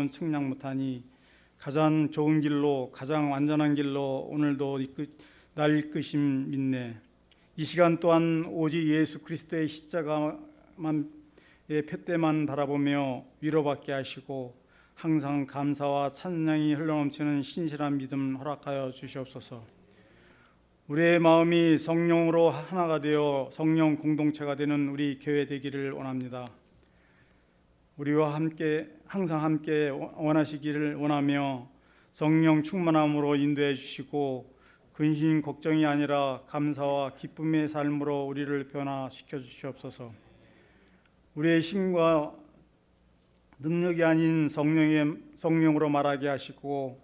측량 못하니 가장 좋은 길로 가장 완전한 길로 오늘도 날 이끄심 믿네. 이 시간 또한 오직 예수 그리스도의 십자가만 표대만 바라보며 위로받게 하시고 항상 감사와 찬양이 흘러넘치는 신실한 믿음 허락하여 주시옵소서. 우리의 마음이 성령으로 하나가 되어 성령 공동체가 되는 우리 교회 되기를 원합니다. 우리와 함께 항상 함께 원하시기를 원하며 성령 충만함으로 인도해 주시고 근심 걱정이 아니라 감사와 기쁨의 삶으로 우리를 변화시켜 주시옵소서. 우리의 힘과 능력이 아닌 성령으로 말하게 하시고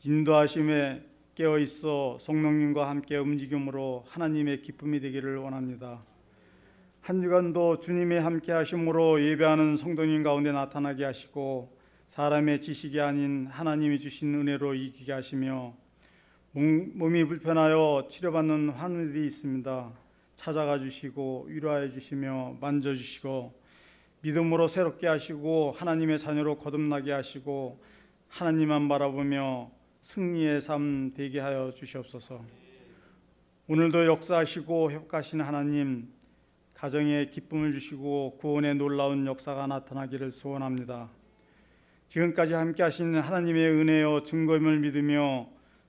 인도하심에 깨어 있어 성령님과 함께 움직임으로 하나님의 기쁨이 되기를 원합니다. 한 주간도 주님의 함께 하심으로 예배하는 성도님 가운데 나타나게 하시고 사람의 지식이 아닌 하나님이 주신 은혜로 이기게 하시며 몸이 불편하여 치료받는 환우들이 있습니다. 찾아가 주시고 위로하여 주시며 만져주시고 믿음으로 새롭게 하시고 하나님의 자녀로 거듭나게 하시고 하나님만 바라보며 승리의 삶 되게 하여 주시옵소서. 오늘도 역사하시고 협가하신 하나님, 가정에 기쁨을 주시고 구원의 놀라운 역사가 나타나기를 소원합니다. 지금까지 함께 하신 하나님의 은혜여 증거임을 믿으며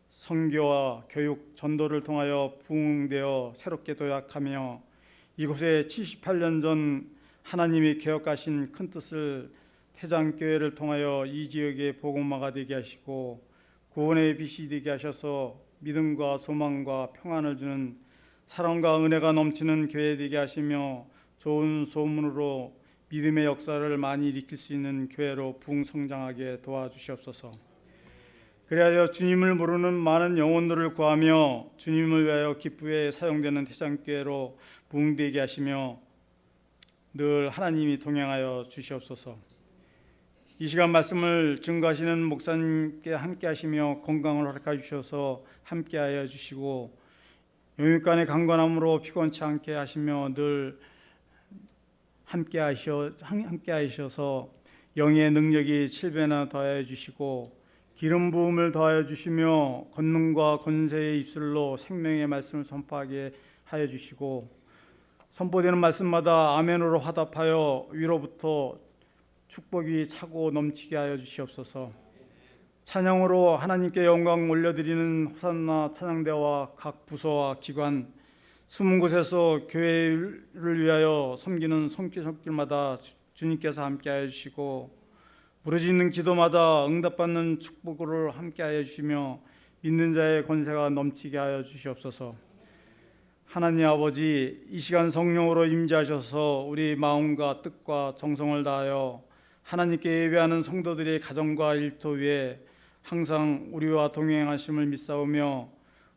선교와 교육, 전도를 통하여 부흥되어 새롭게 도약하며 이곳에 78년 전 하나님이 개혁하신 큰 뜻을 태장교회를 통하여 이 지역의 복음화가 되게 하시고 구원의 빛이 되게 하셔서 믿음과 소망과 평안을 주는 사랑과 은혜가 넘치는 교회 되게 하시며 좋은 소문으로 믿음의 역사를 많이 일으킬 수 있는 교회로 부흥성장하게 도와주시옵소서. 그리하여 주님을 모르는 많은 영혼들을 구하며 주님을 위하여 기쁘게 사용되는 태장교회로 부흥되게 하시며 늘 하나님이 동행하여 주시옵소서. 이 시간 말씀을 증거하시는 목사님께 함께 하시며 건강을 허락해 주셔서 함께 하여 주시고 영육간의 강건함으로 피곤치 않게 하시며 늘 함께 하셔서 영의 능력이 7배나 더하여 주시고 기름 부음을 더하여 주시며 권능과 권세의 입술로 생명의 말씀을 선포하게 하여 주시고 선포되는 말씀마다 아멘으로 화답하여 위로부터 축복이 차고 넘치게 하여 주시옵소서. 찬양으로 하나님께 영광 올려드리는 호산나 찬양대와 각 부서와 기관 숨은 곳에서 교회를 위하여 섬기는 손길마다 주님께서 함께하여 주시고 부르짖는 기도마다 응답받는 축복을 함께하여 주시며 믿는 자의 권세가 넘치게 하여 주시옵소서. 하나님 아버지, 이 시간 성령으로 임재하셔서 우리 마음과 뜻과 정성을 다하여 하나님께 예배하는 성도들의 가정과 일터 위에 항상 우리와 동행하심을 믿사오며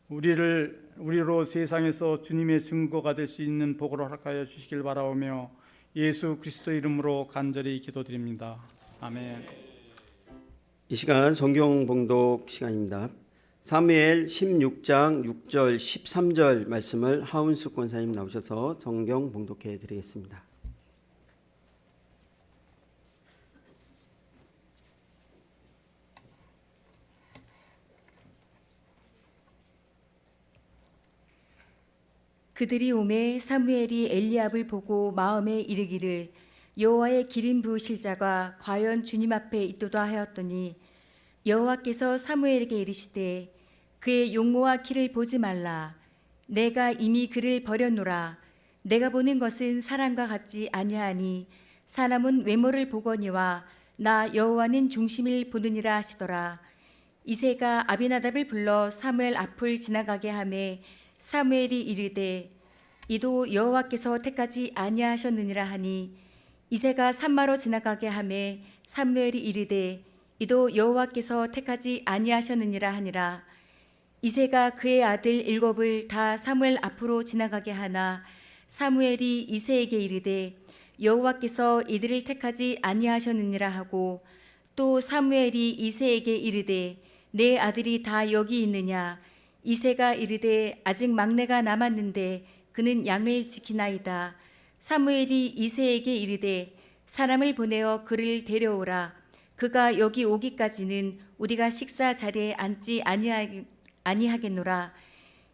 우리로 세상에서 주님의 증거가 될 수 있는 복을 허락하여 주시길 바라오며 예수 그리스도 이름으로 간절히 기도드립니다. 아멘. 이 시간 성경 봉독 시간입니다. 사무엘 16장 6절 13절 말씀을 하운숙 권사님 나오셔서 성경 봉독해 드리겠습니다. 그들이 오매 사무엘이 엘리압을 보고 마음에 이르기를 여호와의 기름 부으실 자가 과연 주님 앞에 있도다 하였더니 여호와께서 사무엘에게 이르시되 그의 용모와 키를 보지 말라. 내가 이미 그를 버렸노라. 내가 보는 것은 사람과 같지 아니하니 사람은 외모를 보거니와 나 여호와는 중심을 보느니라 하시더라. 이새가 아비나답을 불러 사무엘 앞을 지나가게 하매 사무엘이 이르되 이도 여호와께서 택하지 아니하셨느니라 하니 이새가 산마로 지나가게 하매 사무엘이 이르되 이도 여호와께서 택하지 아니하셨느니라 하니라. 이새가 그의 아들 7을 다 사무엘 앞으로 지나가게 하나 사무엘이 이새에게 이르되 여호와께서 이들을 택하지 아니하셨느니라 하고 또 사무엘이 이새에게 이르되 내 아들이 다 여기 있느냐. 이새가 이르되 아직 막내가 남았는데 그는 양을 지키나이다. 사무엘이 이새에게 이르되 사람을 보내어 그를 데려오라. 그가 여기 오기까지는 우리가 식사 자리에 앉지 아니하겠노라.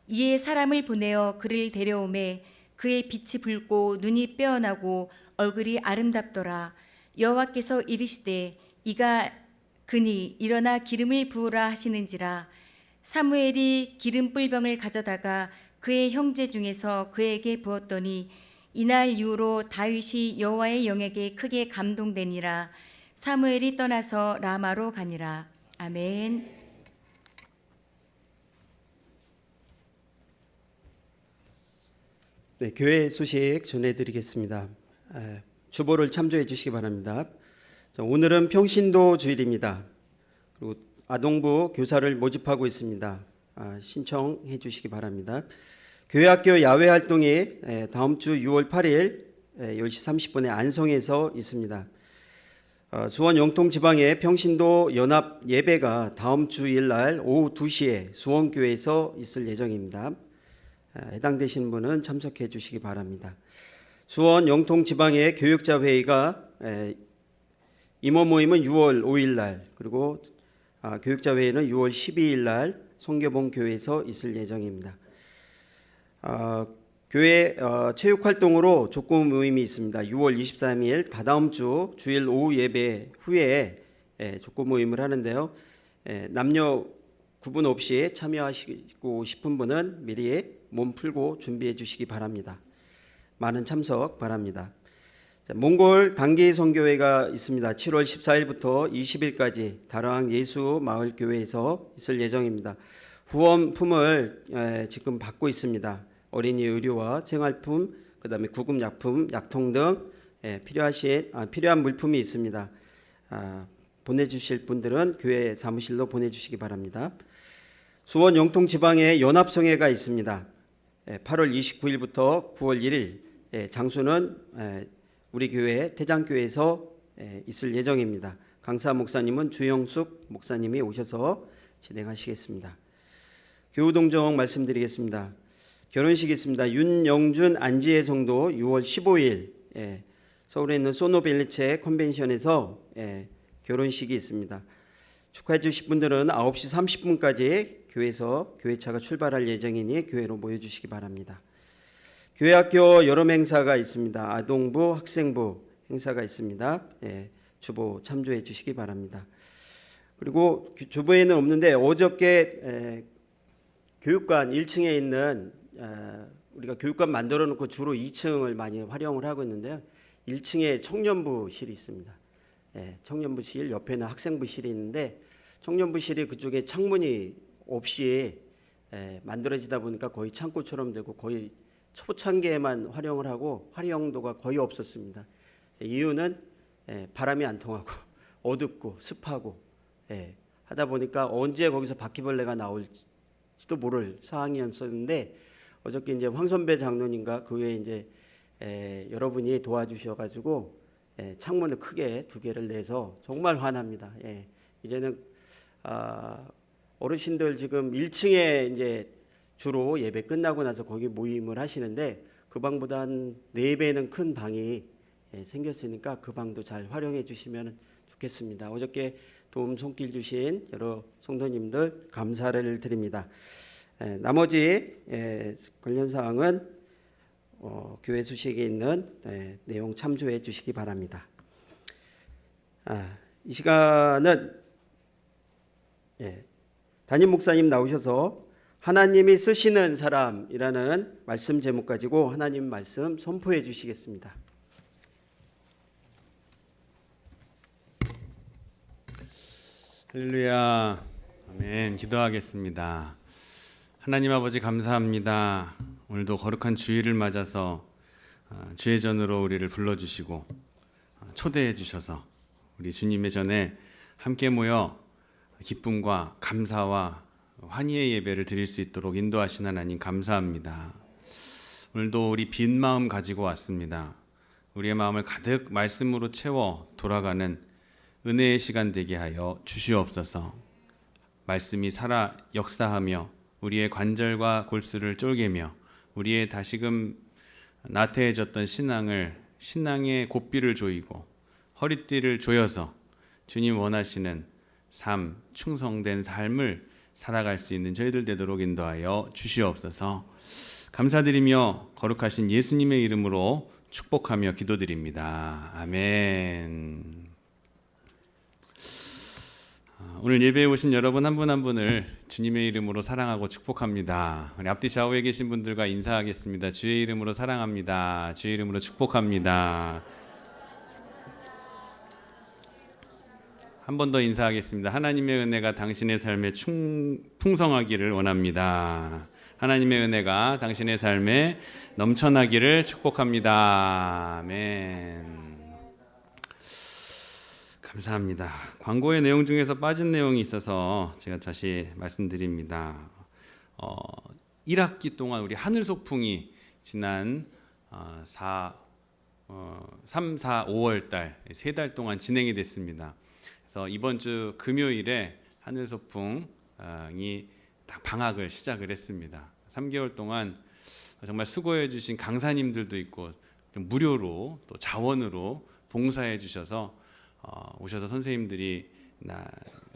이에 사람을 보내어 그를 데려오매 그의 빛이 붉고 눈이 빼어나고 얼굴이 아름답더라. 여호와께서 이르시되 이가 그니 일어나 기름을 부으라 하시는지라. 사무엘이 기름 뿔병을 가져다가 그의 형제 중에서 그에게 부었더니 이날 이후로 다윗이 여호와의 영에게 크게 감동되니라. 사무엘이 떠나서 라마로 가니라. 아멘. 네, 교회 소식 전해드리겠습니다. 주보를 참조해 주시기 바랍니다. 오늘은 평신도 주일입니다. 그리고 아동부 교사를 모집하고 있습니다. 신청해 주시기 바랍니다. 교회학교 야외 활동이 다음 주 6월 8일 10시 30분에 안성에서 있습니다. 수원 영통 지방의 평신도 연합 예배가 다음 주일 날 오후 2시에 수원교회에서 있을 예정입니다. 해당되시는 분은 참석해 주시기 바랍니다. 수원 영통 지방의 교육자 회의가 임원 모임은 6월 5일 날, 그리고 교육자 회의는 6월 12일 날 송교봉 교회에서 있을 예정입니다. 교회 체육 활동으로 족구 모임이 있습니다. 6월 23일 다다음 주 주일 오후 예배 후에 족구 모임을 하는데요. 남녀 구분 없이 참여하시고 싶은 분은 미리 몸 풀고 준비해 주시기 바랍니다. 많은 참석 바랍니다. 몽골 단기 선교회가 있습니다. 7월 14일부터 20일까지 다랑 예수 마을 교회에서 있을 예정입니다. 후원품을 지금 받고 있습니다. 어린이 의료와 생활품, 그다음에 구급약품, 약통 등 필요한 물품이 있습니다. 보내주실 분들은 교회 사무실로 보내주시기 바랍니다. 수원 영통 지방에 연합성회가 있습니다. 8월 29일부터 9월 1일, 장소는 우리 교회 태장교회에서 있을 예정입니다. 강사 목사님은 주영숙 목사님이 오셔서 진행하시겠습니다. 교우동정 말씀드리겠습니다. 결혼식이 있습니다. 윤영준 안지혜 성도 6월 15일 서울에 있는 소노벨리체 컨벤션에서 결혼식이 있습니다. 축하해 주실 분들은 9시 30분까지 교회에서 교회차가 출발할 예정이니 교회로 모여주시기 바랍니다. 교회학교 여름 행사가 있습니다. 아동부, 학생부 행사가 있습니다. 주보 참조해 주시기 바랍니다. 그리고 주보에는 없는데 어저께 교육관 1층에 있는 우리가 교육관 만들어 놓고 주로 2층을 많이 활용을 하고 있는데요. 1층에 청년부실이 있습니다. 청년부실 옆에는 학생부실이 있는데 청년부실이 그쪽에 창문이 없이 만들어지다 보니까 거의 창고처럼 되고 거의 초창기에만 활용을 하고 활용도가 거의 없었습니다. 이유는 바람이 안 통하고 어둡고 습하고 하다 보니까 언제 거기서 바퀴벌레가 나올지도 모를 상황이었었는데 어저께 이제 황선배 장로님과 그 외에 이제 여러분이 도와주셔가지고 창문을 크게 2개를 내서 정말 환합니다. 이제는 어르신들 지금 1층에 이제 주로 예배 끝나고 나서 거기 모임을 하시는데 그 방보다 한 4배는 큰 방이 생겼으니까 그 방도 잘 활용해 주시면 좋겠습니다. 어저께 도움 손길 주신 여러 성도님들 감사를 드립니다. 나머지 관련 사항은 교회 소식에 있는 내용 참조해 주시기 바랍니다. 이 시간은 담임 목사님 나오셔서 하나님이 쓰시는 사람이라는 말씀 제목 가지고 하나님 말씀 선포해 주시겠습니다. 할렐루야. 아멘. 기도하겠습니다. 하나님 아버지 감사합니다. 오늘도 거룩한 주일을 맞아서 주의 전으로 우리를 불러주시고 초대해 주셔서 우리 주님의 전에 함께 모여 기쁨과 감사와 환희의 예배를 드릴 수 있도록 인도하신 하나님 감사합니다. 오늘도 우리 빈 마음 가지고 왔습니다. 우리의 마음을 가득 말씀으로 채워 돌아가는 은혜의 시간 되게 하여 주시옵소서. 말씀이 살아 역사하며 우리의 관절과 골수를 쫄개며 우리의 다시금 나태해졌던 신앙의 고삐를 조이고 허리띠를 조여서 주님 원하시는 삶, 충성된 삶을 살아갈 수 있는 저희들 되도록 인도하여 주시옵소서. 감사드리며 거룩하신 예수님의 이름으로 축복하며 기도드립니다. 아멘. 오늘 예배에 오신 여러분 한 분 한 분을 주님의 이름으로 사랑하고 축복합니다. 우리 앞뒤 좌우에 계신 분들과 인사하겠습니다. 주의 이름으로 사랑합니다. 주의 이름으로 축복합니다. 한 번 더 인사하겠습니다. 하나님의 은혜가 당신의 삶에 풍성하기를 원합니다. 하나님의 은혜가 당신의 삶에 넘쳐나기를 축복합니다. 아멘. 감사합니다. 광고의 내용 중에서 빠진 내용이 있어서 제가 다시 말씀드립니다. 1학기 동안 우리 하늘 소풍이 지난 3, 4, 5월 달 3달 동안 진행이 됐습니다. 그래서 이번 주 금요일에 하늘 소풍이 방학을 시작을 했습니다. 3개월 동안 정말 수고해 주신 강사님들도 있고 무료로 또 자원으로 봉사해 주셔서 오셔서 선생님들이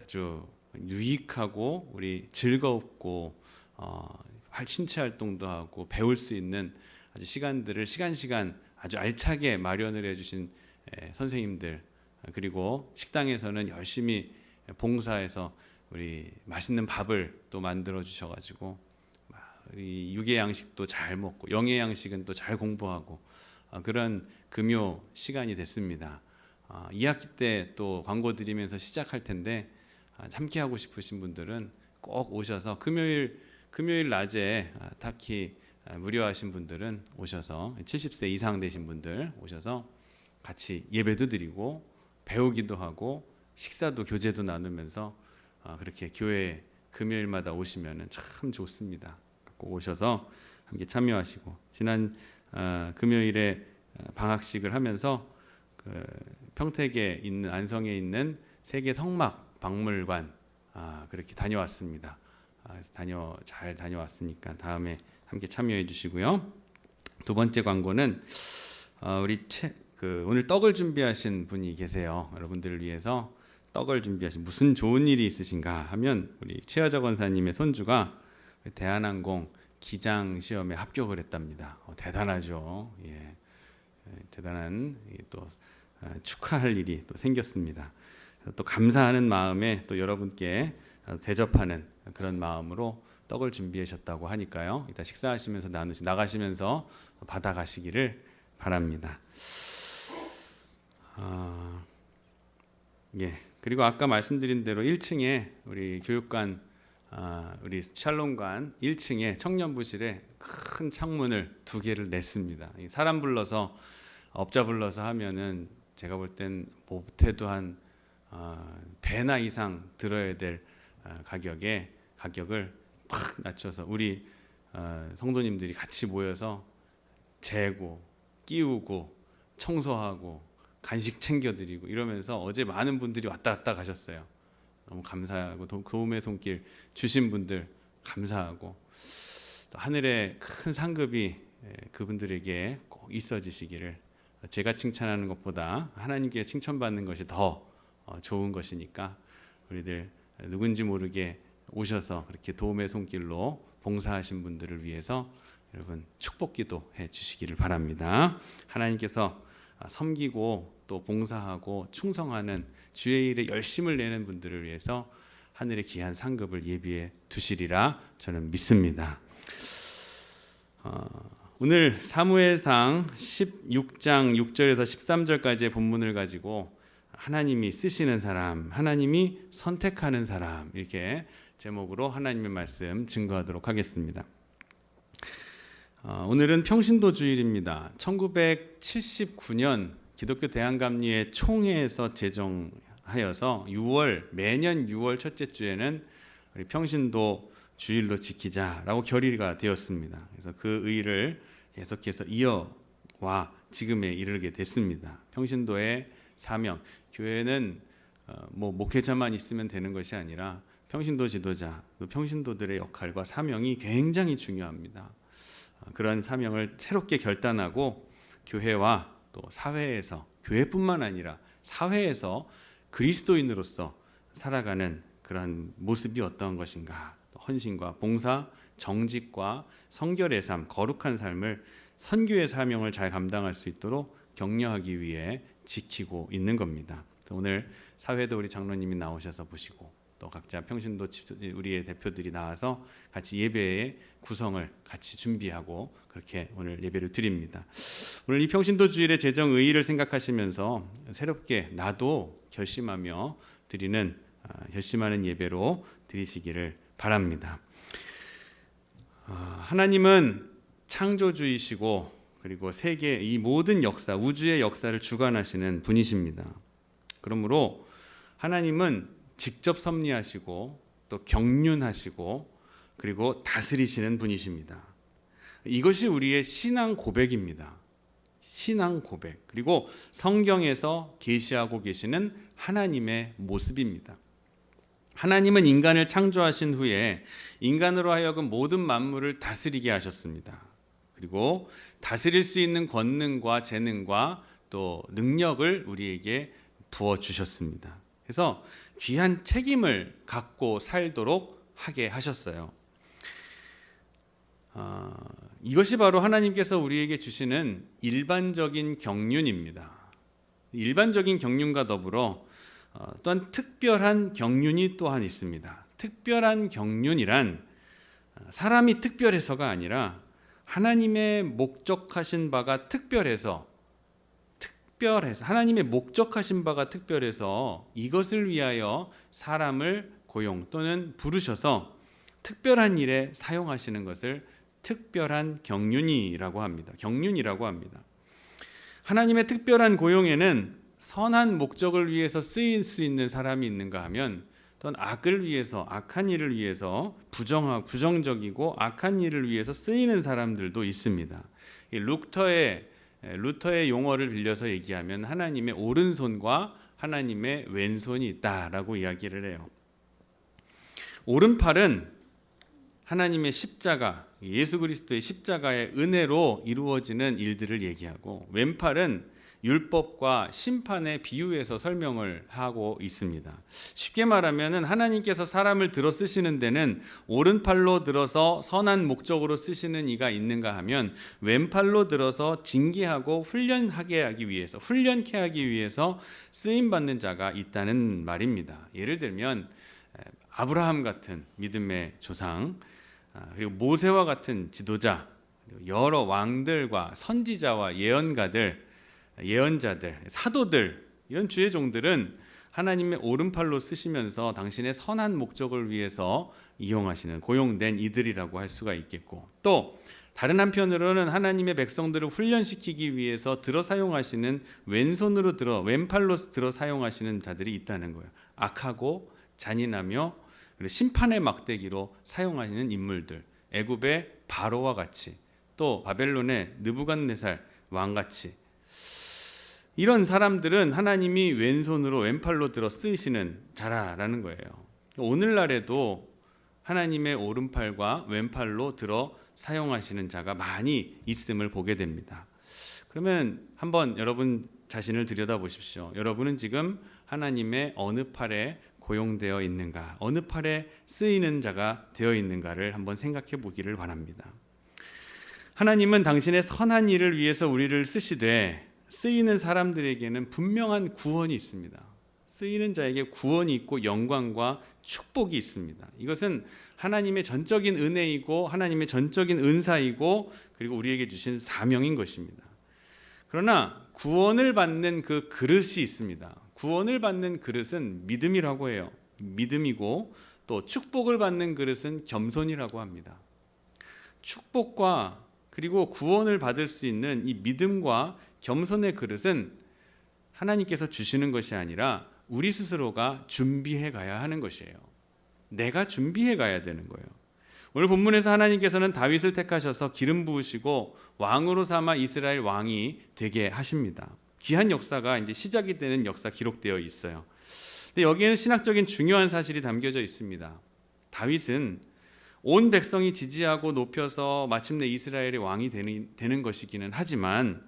아주 유익하고 우리 즐겁고 신체 활동도 하고 배울 수 있는 아주 시간들을 시간 아주 알차게 마련을 해주신 선생님들, 그리고 식당에서는 열심히 봉사해서 우리 맛있는 밥을 또 만들어 주셔가지고 육의 양식도 잘 먹고 영의 양식은 또 잘 공부하고 그런 금요 시간이 됐습니다. 2학기 때 또 광고 드리면서 시작할 텐데 함께하고 싶으신 분들은 꼭 오셔서 금요일 낮에 특히 무료하신 분들은 오셔서 70세 이상 되신 분들 오셔서 같이 예배도 드리고 배우기도 하고 식사도 교제도 나누면서 그렇게 교회 금요일마다 오시면은 참 좋습니다. 꼭 오셔서 함께 참여하시고 지난 금요일에 방학식을 하면서 평택에 있는 안성에 있는 세계 성막 박물관 그렇게 다녀왔습니다. 그래서 잘 다녀왔으니까 다음에 함께 참여해 주시고요. 두 번째 광고는 오늘 떡을 준비하신 분이 계세요. 여러분들을 위해서 떡을 준비하신 무슨 좋은 일이 있으신가 하면 우리 최하자 권사님의 손주가 대한항공 기장 시험에 합격을 했답니다. 대단하죠. 예. 대단한 또 축하할 일이 또 생겼습니다. 또 감사하는 마음에 또 여러분께 대접하는 그런 마음으로 떡을 준비하셨다고 하니까요. 이따 식사하시면서 나가시면서 받아가시기를 바랍니다. 예. 그리고 아까 말씀드린 대로 1층에 우리 교육관 우리 샬롬관 1층에 청년부실에 큰 창문을 2개를 냈습니다. 사람 불러서 업자 불러서 하면은 제가 볼 땐 못해도 한 배나 이상 들어야 될 가격을 팍 낮춰서 우리 성도님들이 같이 모여서 재고 끼우고 청소하고 간식 챙겨드리고 이러면서 어제 많은 분들이 왔다 갔다 가셨어요. 너무 감사하고 도움의 손길 주신 분들 감사하고 또 하늘의 큰 상급이 그분들에게 꼭 있어지시기를, 제가 칭찬하는 것보다 하나님께 칭찬받는 것이 더 좋은 것이니까 우리들 누군지 모르게 오셔서 그렇게 도움의 손길로 봉사하신 분들을 위해서 여러분 축복기도 해 주시기를 바랍니다. 하나님께서 섬기고 또 봉사하고 충성하는 주의 일에 열심을 내는 분들을 위해서 하늘의 귀한 상급을 예비해 두시리라 저는 믿습니다. 오늘 사무엘상 16장 6절에서 13절까지의 본문을 가지고 하나님이 쓰시는 사람, 하나님이 선택하는 사람, 이렇게 제목으로 하나님의 말씀 증거하도록 하겠습니다. 오늘은 평신도 주일입니다. 1979년 기독교 대한감리회 총회에서 제정하여서 매년 6월 첫째 주에는 우리 평신도 주일로 지키자라고 결의가 되었습니다. 그래서 그 의를 계속해서 이어와 지금에 이르게 됐습니다. 평신도의 사명, 교회는 목회자만 있으면 되는 것이 아니라 평신도 지도자, 평신도들의 역할과 사명이 굉장히 중요합니다. 그런 사명을 새롭게 결단하고 교회와 또 사회에서, 교회뿐만 아니라 사회에서 그리스도인으로서 살아가는 그런 모습이 어떠한 것인가, 헌신과 봉사, 정직과 성결의 삶, 거룩한 삶을 선교의 사명을 잘 감당할 수 있도록 격려하기 위해 지키고 있는 겁니다. 오늘 사회도 우리 장로님이 나오셔서 보시고 또 각자 평신도 우리의 대표들이 나와서 같이 예배의 구성을 같이 준비하고 그렇게 오늘 예배를 드립니다. 오늘 이 평신도 주일의 재정 의의를 생각하시면서 새롭게 나도 결심하며 드리는 결심하는 예배로 드리시기를 바랍니다. 하나님은 창조주이시고 그리고 세계 이 모든 역사, 우주의 역사를 주관하시는 분이십니다. 그러므로 하나님은 직접 섭리하시고 또 경륜하시고 그리고 다스리시는 분이십니다. 이것이 우리의 신앙 고백입니다. 신앙 고백. 그리고 성경에서 계시하고 계시는 하나님의 모습입니다. 하나님은 인간을 창조하신 후에 인간으로 하여금 모든 만물을 다스리게 하셨습니다. 그리고 다스릴 수 있는 권능과 재능과 또 능력을 우리에게 부어주셨습니다. 그래서 귀한 책임을 갖고 살도록 하게 하셨어요. 이것이 바로 하나님께서 우리에게 주시는 일반적인 경륜입니다. 일반적인 경륜과 더불어 또한 특별한 경륜이 또한 있습니다. 특별한 경륜이란 사람이 특별해서가 아니라 하나님의 목적하신 바가 특별해서 하나님의 목적하신 바가 특별해서 이것을 위하여 사람을 고용 또는 부르셔서 특별한 일에 사용하시는 것을 특별한 경륜이라고 합니다. 경륜이라고 합니다. 하나님의 특별한 고용에는 선한 목적을 위해서 쓰일 수 있는 사람이 있는가 하면 또는 악을 위해서 악한 일을 위해서 부정적이고 악한 일을 위해서 쓰이는 사람들도 있습니다. 루터의 용어를 빌려서 얘기하면 하나님의 오른손과 하나님의 왼손이 있다라고 이야기를 해요. 오른팔은 하나님의 십자가, 예수 그리스도의 십자가의 은혜로 이루어지는 일들을 얘기하고 왼팔은 율법과 심판의 비유에서 설명을 하고 있습니다. 쉽게 말하면 하나님께서 사람을 들어 쓰시는 데는 오른팔로 들어서 선한 목적으로 쓰시는 이가 있는가 하면 왼팔로 들어서 징계하고 훈련케 하기 위해서 쓰임받는 자가 있다는 말입니다. 예를 들면 아브라함 같은 믿음의 조상, 그리고 모세와 같은 지도자, 여러 왕들과 선지자와 예언자들, 사도들, 이런 주의 종들은 하나님의 오른팔로 쓰시면서 당신의 선한 목적을 위해서 이용하시는 고용된 이들이라고 할 수가 있겠고, 또 다른 한편으로는 하나님의 백성들을 훈련시키기 위해서 들어 사용하시는 왼팔로 들어 사용하시는 자들이 있다는 거예요. 악하고 잔인하며 심판의 막대기로 사용하시는 인물들, 애굽의 바로와 같이, 또 바벨론의 느부갓네살 왕같이, 이런 사람들은 하나님이 왼팔로 들어 쓰시는 자라는 거예요. 오늘날에도 하나님의 오른팔과 왼팔로 들어 사용하시는 자가 많이 있음을 보게 됩니다. 그러면 한번 여러분 자신을 들여다보십시오. 여러분은 지금 하나님의 어느 팔에 고용되어 있는가, 어느 팔에 쓰이는 자가 되어 있는가를 한번 생각해 보기를 바랍니다. 하나님은 당신의 선한 일을 위해서 우리를 쓰시되 쓰이는 사람들에게는 분명한 구원이 있습니다. 쓰이는 자에게 구원이 있고 영광과 축복이 있습니다. 이것은 하나님의 전적인 은혜이고 하나님의 전적인 은사이고 그리고 우리에게 주신 사명인 것입니다. 그러나 구원을 받는 그 그릇이 있습니다. 구원을 받는 그릇은 믿음이라고 해요. 믿음이고 또 축복을 받는 그릇은 겸손이라고 합니다. 축복과 그리고 구원을 받을 수 있는 이 믿음과 겸손의 그릇은 하나님께서 주시는 것이 아니라 우리 스스로가 준비해 가야 하는 것이에요. 내가 준비해 가야 되는 거예요. 오늘 본문에서 하나님께서는 다윗을 택하셔서 기름 부으시고 왕으로 삼아 이스라엘 왕이 되게 하십니다. 귀한 역사가 이제 시작이 되는 역사 기록되어 있어요. 근데 여기에는 신학적인 중요한 사실이 담겨져 있습니다. 다윗은 온 백성이 지지하고 높여서 마침내 이스라엘의 왕이 되는 것이기는 하지만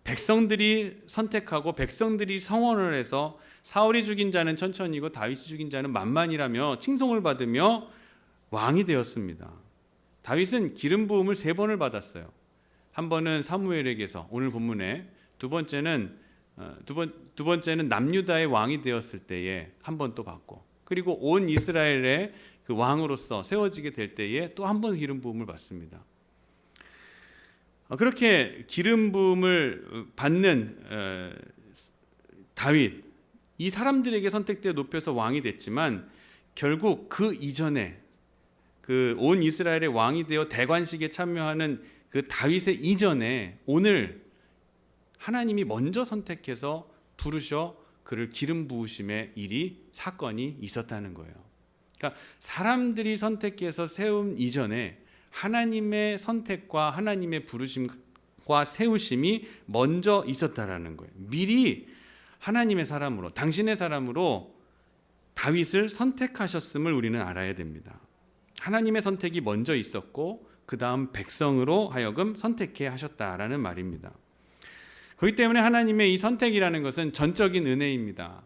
백성들이 선택하고 백성들이 성원을 해서 사울이 죽인 자는 천천히고 다윗이 죽인 자는 만만이라며 칭송을 받으며 왕이 되었습니다. 다윗은 기름 부음을 3번을 받았어요. 한 번은 사무엘에게서 오늘 본문에, 두 번째는 남유다의 왕이 되었을 때에 한 번 또 받고, 그리고 온 이스라엘의 그 왕으로서 세워지게 될 때에 또 한 번 기름 부음을 받습니다. 그렇게 기름 부음을 받는 다윗, 이 사람들에게 선택되어 높여서 왕이 됐지만 결국 그 이전에 그 온 이스라엘의 왕이 되어 대관식에 참여하는 그 다윗의 이전에 오늘 하나님이 먼저 선택해서 부르셔 그를 기름 부으심의 사건이 있었다는 거예요. 그러니까 사람들이 선택해서 세움 이전에 하나님의 선택과 하나님의 부르심과 세우심이 먼저 있었다라는 거예요. 미리 하나님의 사람으로, 당신의 사람으로 다윗을 선택하셨음을 우리는 알아야 됩니다. 하나님의 선택이 먼저 있었고 그 다음 백성으로 하여금 선택해 하셨다라는 말입니다. 그렇기 때문에 하나님의 이 선택이라는 것은 전적인 은혜입니다.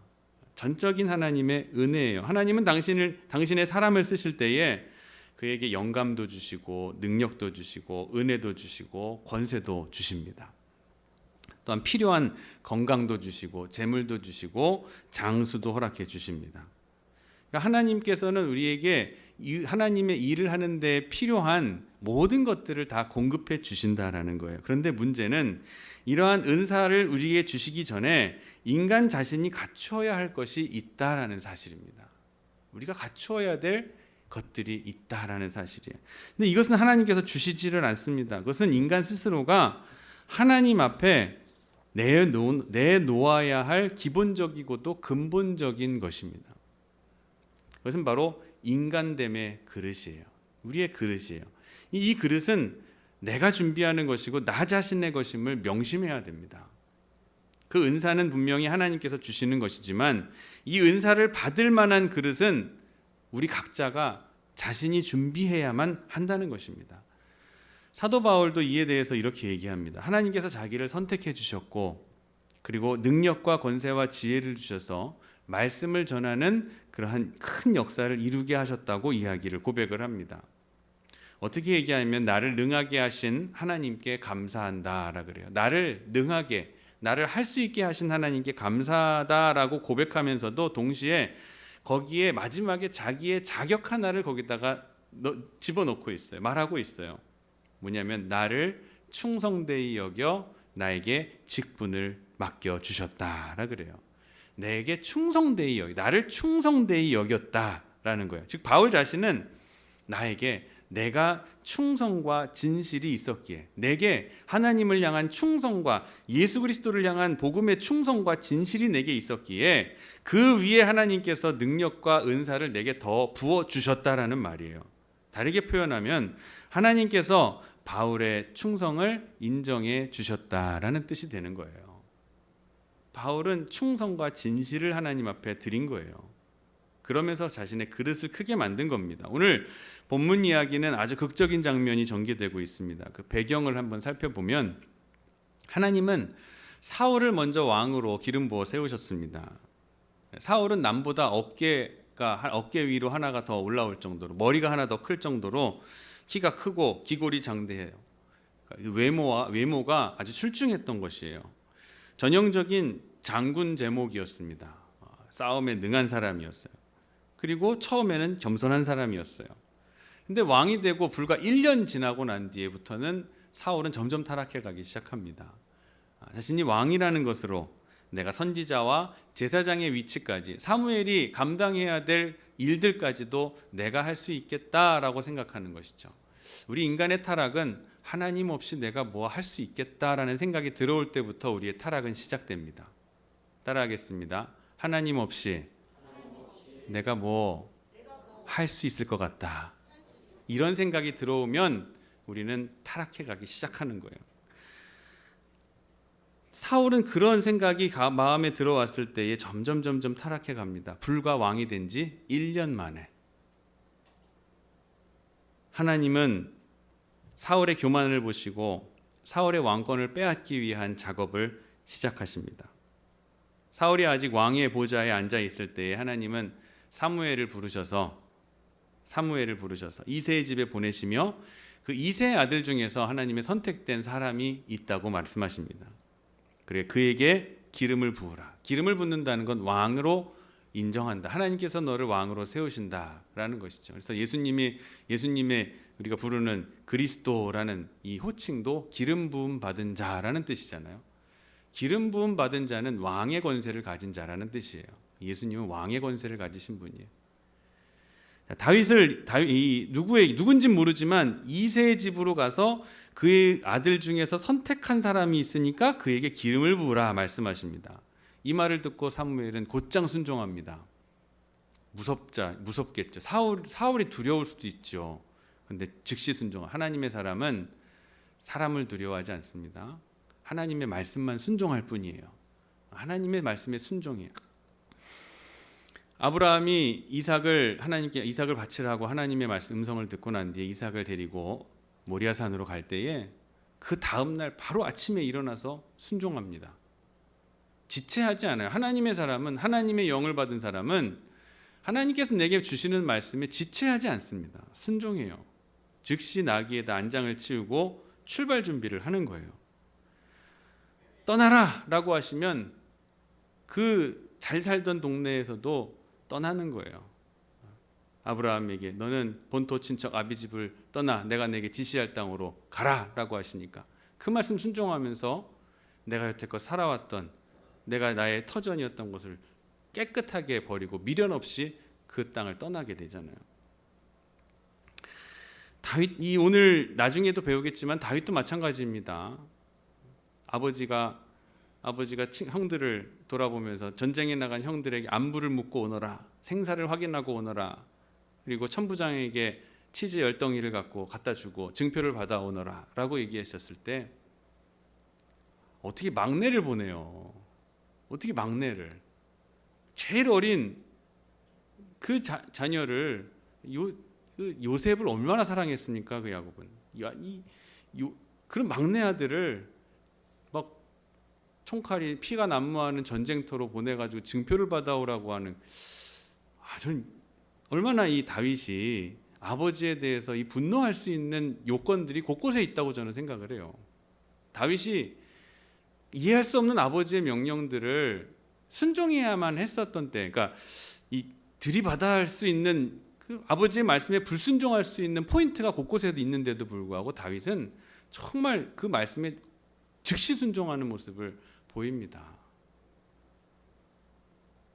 전적인 하나님의 은혜예요. 하나님은 당신의 사람을 쓰실 때에 그에게 영감도 주시고 능력도 주시고 은혜도 주시고 권세도 주십니다. 또한 필요한 건강도 주시고 재물도 주시고 장수도 허락해 주십니다. 그러니까 하나님께서는 우리에게 하나님의 일을 하는 데 필요한 모든 것들을 다 공급해 주신다라는 거예요. 그런데 문제는 이러한 은사를 우리에게 주시기 전에 인간 자신이 갖추어야 할 것이 있다라는 사실입니다. 우리가 갖추어야 될 것들이 있다라는 사실이에요. 근데 이것은 하나님께서 주시지를 않습니다. 그것은 인간 스스로가 하나님 앞에 내놓아야 할 기본적이고도 근본적인 것입니다. 그것은 바로 인간됨의 그릇이에요. 우리의 그릇이에요. 이 그릇은 내가 준비하는 것이고 나 자신의 것임을 명심해야 됩니다. 그 은사는 분명히 하나님께서 주시는 것이지만 이 은사를 받을 만한 그릇은 우리 각자가 자신이 준비해야만 한다는 것입니다. 사도 바울도 이에 대해서 이렇게 얘기합니다. 하나님께서 자기를 선택해 주셨고 그리고 능력과 권세와 지혜를 주셔서 말씀을 전하는 그러한 큰 역사를 이루게 하셨다고 이야기를 고백을 합니다. 어떻게 얘기하면 나를 능하게 하신 하나님께 감사한다라 그래요. 나를 능하게, 나를 할 수 있게 하신 하나님께 감사하다라고 고백하면서도 동시에 거기에 마지막에 자기의 자격 하나를 거기다가 집어넣고 있어요. 말하고 있어요. 뭐냐면 나를 충성되이 여겨 나에게 직분을 맡겨 주셨다라 그래요. 내게 충성되이 여기, 나를 충성되이 여겼다라는 거예요. 즉 바울 자신은 나에게 내가 충성과 진실이 있었기에, 내게 하나님을 향한 충성과 예수 그리스도를 향한 복음의 충성과 진실이 내게 있었기에 그 위에 하나님께서 능력과 은사를 내게 더 부어 주셨다라는 말이에요. 다르게 표현하면 하나님께서 바울의 충성을 인정해 주셨다라는 뜻이 되는 거예요. 바울은 충성과 진실을 하나님 앞에 드린 거예요. 그러면서 자신의 그릇을 크게 만든 겁니다. 오늘 본문 이야기는 아주 극적인 장면이 전개되고 있습니다. 그 배경을 한번 살펴보면 하나님은 사울을 먼저 왕으로 기름 부어 세우셨습니다. 사울은 남보다 어깨 위로 하나가 더 올라올 정도로, 머리가 하나 더 클 정도로 키가 크고 기골이 장대해요. 외모가 아주 출중했던 것이에요. 전형적인 장군 제목이었습니다. 싸움에 능한 사람이었어요. 그리고 처음에는 겸손한 사람이었어요. 근데 왕이 되고 불과 1년 지나고 난 뒤에부터는 사울은 점점 타락해 가기 시작합니다. 자신이 왕이라는 것으로 내가 선지자와 제사장의 위치까지, 사무엘이 감당해야 될 일들까지도 내가 할 수 있겠다라고 생각하는 것이죠. 우리 인간의 타락은 하나님 없이 내가 뭐 할 수 있겠다라는 생각이 들어올 때부터 우리의 타락은 시작됩니다. 따라하겠습니다. 하나님 없이 내가 뭐 할 수 있을 것 같다. 이런 생각이 들어오면 우리는 타락해 가기 시작하는 거예요. 사울은 그런 생각이 마음에 들어왔을 때에 점점 타락해 갑니다. 불과 왕이 된 지 1년 만에. 하나님은 사울의 교만을 보시고 사울의 왕권을 빼앗기 위한 작업을 시작하십니다. 사울이 아직 왕의 보좌에 앉아 있을 때에 하나님은 사무엘을 부르셔서 이새의 집에 보내시며 그 이새의 아들 중에서 하나님의 선택된 사람이 있다고 말씀하십니다. 그래 그에게 기름을 부으라. 기름을 붓는다는 건 왕으로 인정한다. 하나님께서 너를 왕으로 세우신다라는 것이죠. 그래서 예수님의 우리가 부르는 그리스도라는 이 호칭도 기름 부음 받은 자라는 뜻이잖아요. 기름 부음 받은 자는 왕의 권세를 가진 자라는 뜻이에요. 예수님은 왕의 권세를 가지신 분이에요. 다윗이 누군지 모르지만 이새의 집으로 가서 그의 아들 중에서 선택한 사람이 있으니까 그에게 기름을 부으라 말씀하십니다. 이 말을 듣고 사무엘은 곧장 순종합니다. 무섭겠죠. 사울이 두려울 수도 있죠. 근데 즉시 순종. 하나님의 사람은 사람을 두려워하지 않습니다. 하나님의 말씀만 순종할 뿐이에요. 하나님의 말씀에 순종해요. 아브라함이 하나님께 이삭을 바치라고 하나님의 말씀 음성을 듣고 난 뒤에 이삭을 데리고 모리아산으로 갈 때에 그 다음 날 바로 아침에 일어나서 순종합니다. 지체하지 않아요. 하나님의 사람은, 하나님의 영을 받은 사람은 하나님께서 내게 주시는 말씀에 지체하지 않습니다. 순종해요. 즉시 나귀에다 안장을 치우고 출발 준비를 하는 거예요. 떠나라 라고 하시면 그 잘 살던 동네에서도 떠나는 거예요. 아브라함에게 너는 본토 친척 아비 집을 떠나 내가 내게 지시할 땅으로 가라 라고 하시니까 그 말씀 순종하면서 내가 여태껏 살아왔던 내가 나의 터전이었던 것을 깨끗하게 버리고 미련 없이 그 땅을 떠나게 되잖아요. 다윗이 오늘 나중에도 배우겠지만 다윗도 마찬가지입니다. 아버지가 형들을 돌아보면서 전쟁에 나간 형들에게 안부를 묻고 오너라, 생사를 확인하고 오너라, 그리고 천부장에게 치즈 10덩이를 갖다 주고 증표를 받아 오너라 라고 얘기하셨을 때 어떻게 막내를 보내요. 어떻게 막내를, 제일 어린 그 자녀를 그 요셉을 얼마나 사랑했습니까? 그 야곱은 그런 막내 아들을 막 총칼이 피가 난무하는 전쟁터로 보내가지고 증표를 받아오라고 하는, 저는 얼마나 이 다윗이 아버지에 대해서 이 분노할 수 있는 요건들이 곳곳에 있다고 저는 생각을 해요. 다윗이 이해할 수 없는 아버지의 명령들을 순종해야만 했었던 때, 그러니까 이 들이받아 할 수 있는 그 아버지의 말씀에 불순종할 수 있는 포인트가 곳곳에도 있는데도 불구하고 다윗은 정말 그 말씀에 즉시 순종하는 모습을 보입니다.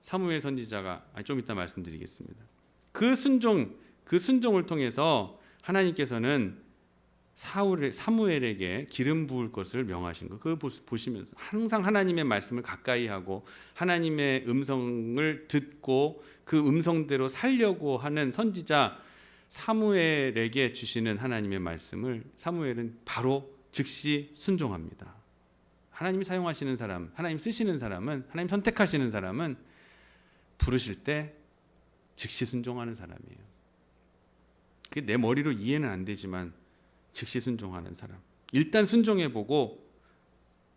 사무엘 선지자가 좀 이따 말씀드리겠습니다. 그 순종을 통해서 하나님께서는 사무엘에게 기름 부을 것을 명하신 거. 그거 보시면서 항상 하나님의 말씀을 가까이 하고 하나님의 음성을 듣고 그 음성대로 살려고 하는 선지자 사무엘에게 주시는 하나님의 말씀을 사무엘은 바로 즉시 순종합니다. 하나님이 사용하시는 사람, 하나님 쓰시는 사람은, 하나님 선택하시는 사람은 부르실 때 즉시 순종하는 사람이에요. 그게 내 머리로 이해는 안 되지만 즉시 순종하는 사람. 일단 순종해보고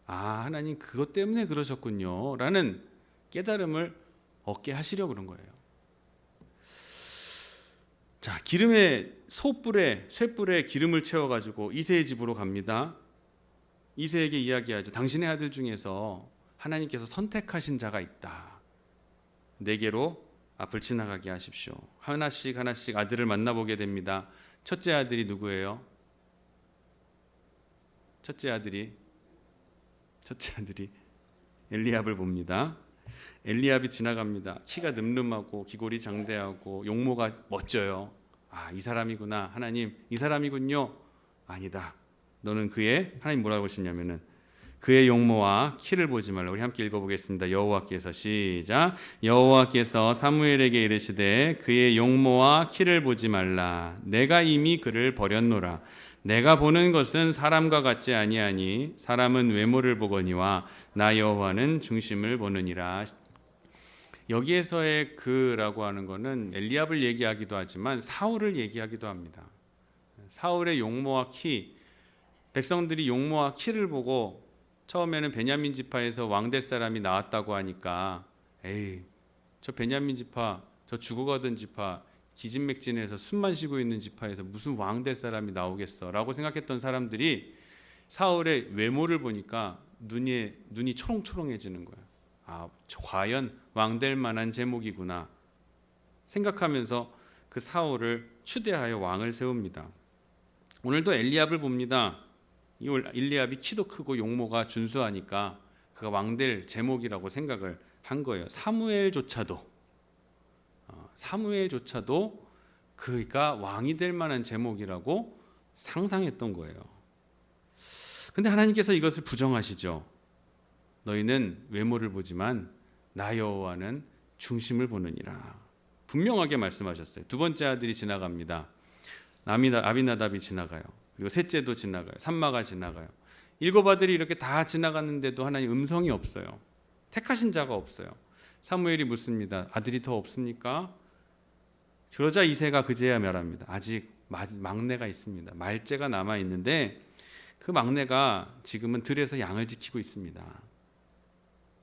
하나님 그것 때문에 그러셨군요 라는 깨달음을 얻게 하시려고 그런 거예요. 자, 기름에 쇠뿔에 기름을 채워가지고 이새의 집으로 갑니다. 이새에게 이야기하죠. 당신의 아들 중에서 하나님께서 선택하신 자가 있다. 내게로 앞을 지나가게 하십시오. 하나씩 아들을 만나보게 됩니다. 첫째 아들이 누구예요? 첫째 아들이 엘리압을 봅니다. 엘리압이 지나갑니다. 키가 늠름하고 귀골이 장대하고 용모가 멋져요. 이 사람이구나. 하나님 이 사람이군요. 아니다. 너는 하나님 뭐라고 하시냐면은 그의 용모와 키를 보지 말라. 우리 함께 읽어보겠습니다. 여호와께서 시작. 여호와께서 사무엘에게 이르시되 그의 용모와 키를 보지 말라. 내가 이미 그를 버렸노라. 내가 보는 것은 사람과 같지 아니하니 사람은 외모를 보거니와 나 여호와는 중심을 보느니라. 여기에서의 그라고 하는 것은 엘리압을 얘기하기도 하지만 사울을 얘기하기도 합니다. 사울의 용모와 키, 백성들이 용모와 키를 보고 처음에는 베냐민 지파에서 왕 될 사람이 나왔다고 하니까 에이, 저 베냐민 지파, 저 죽어가던 지파, 기진맥진해서 숨만 쉬고 있는 지파에서 무슨 왕 될 사람이 나오겠어라고 생각했던 사람들이 사울의 외모를 보니까 눈이 초롱초롱해지는 거예요. 아, 과연 왕 될 만한 제목이구나 생각하면서 그 사울을 추대하여 왕을 세웁니다. 오늘도 엘리압을 봅니다. 이 엘리압이 키도 크고 용모가 준수하니까 그가 왕 될 제목이라고 생각을 한 거예요. 사무엘조차도 그가 왕이 될 만한 제목이라고 상상했던 거예요. 근데 하나님께서 이것을 부정하시죠. 너희는 외모를 보지만 나 여호와는 중심을 보느니라. 분명하게 말씀하셨어요. 두 번째 아들이 지나갑니다. 아비나답이 지나가요. 그리고 셋째도 지나가요. 삼마가 지나가요. 일곱 아들이 이렇게 다 지나갔는데도 하나님 음성이 없어요. 택하신 자가 없어요. 사무엘이 묻습니다. 아들이 더 없습니까? 그러자 이새가 그제야 말합니다. 아직 막내가 있습니다. 말째가 남아 있는데 그 막내가 지금은 들에서 양을 지키고 있습니다.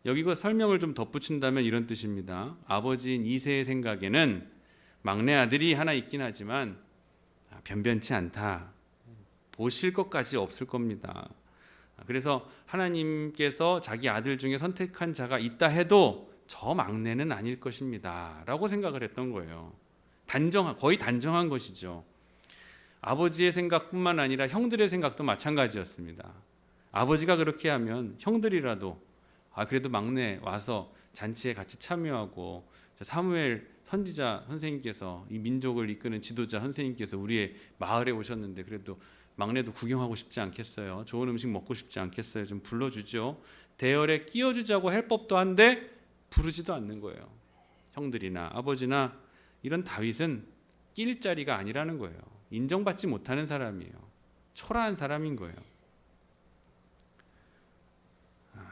여기 그 설명을 좀 덧붙인다면 이런 뜻입니다. 아버지인 이새의 생각에는 막내 아들이 하나 있긴 하지만 변변치 않다. 보실 것까지 없을 겁니다. 그래서 하나님께서 자기 아들 중에 선택한 자가 있다 해도 저 막내는 아닐 것입니다 라고 생각을 했던 거예요. 거의 단정한 것이죠. 아버지의 생각뿐만 아니라 형들의 생각도 마찬가지였습니다. 아버지가 그렇게 하면 형들이라도 그래도 막내 와서 잔치에 같이 참여하고 사무엘 선지자 선생님께서 이 민족을 이끄는 지도자 선생님께서 우리의 마을에 오셨는데 그래도 막내도 구경하고 싶지 않겠어요? 좋은 음식 먹고 싶지 않겠어요? 좀 불러주죠. 대열에 끼워주자고 할 법도 한데 부르지도 않는 거예요. 형들이나 아버지나 이런 다윗은 끼일 자리가 아니라는 거예요. 인정받지 못하는 사람이에요. 초라한 사람인 거예요.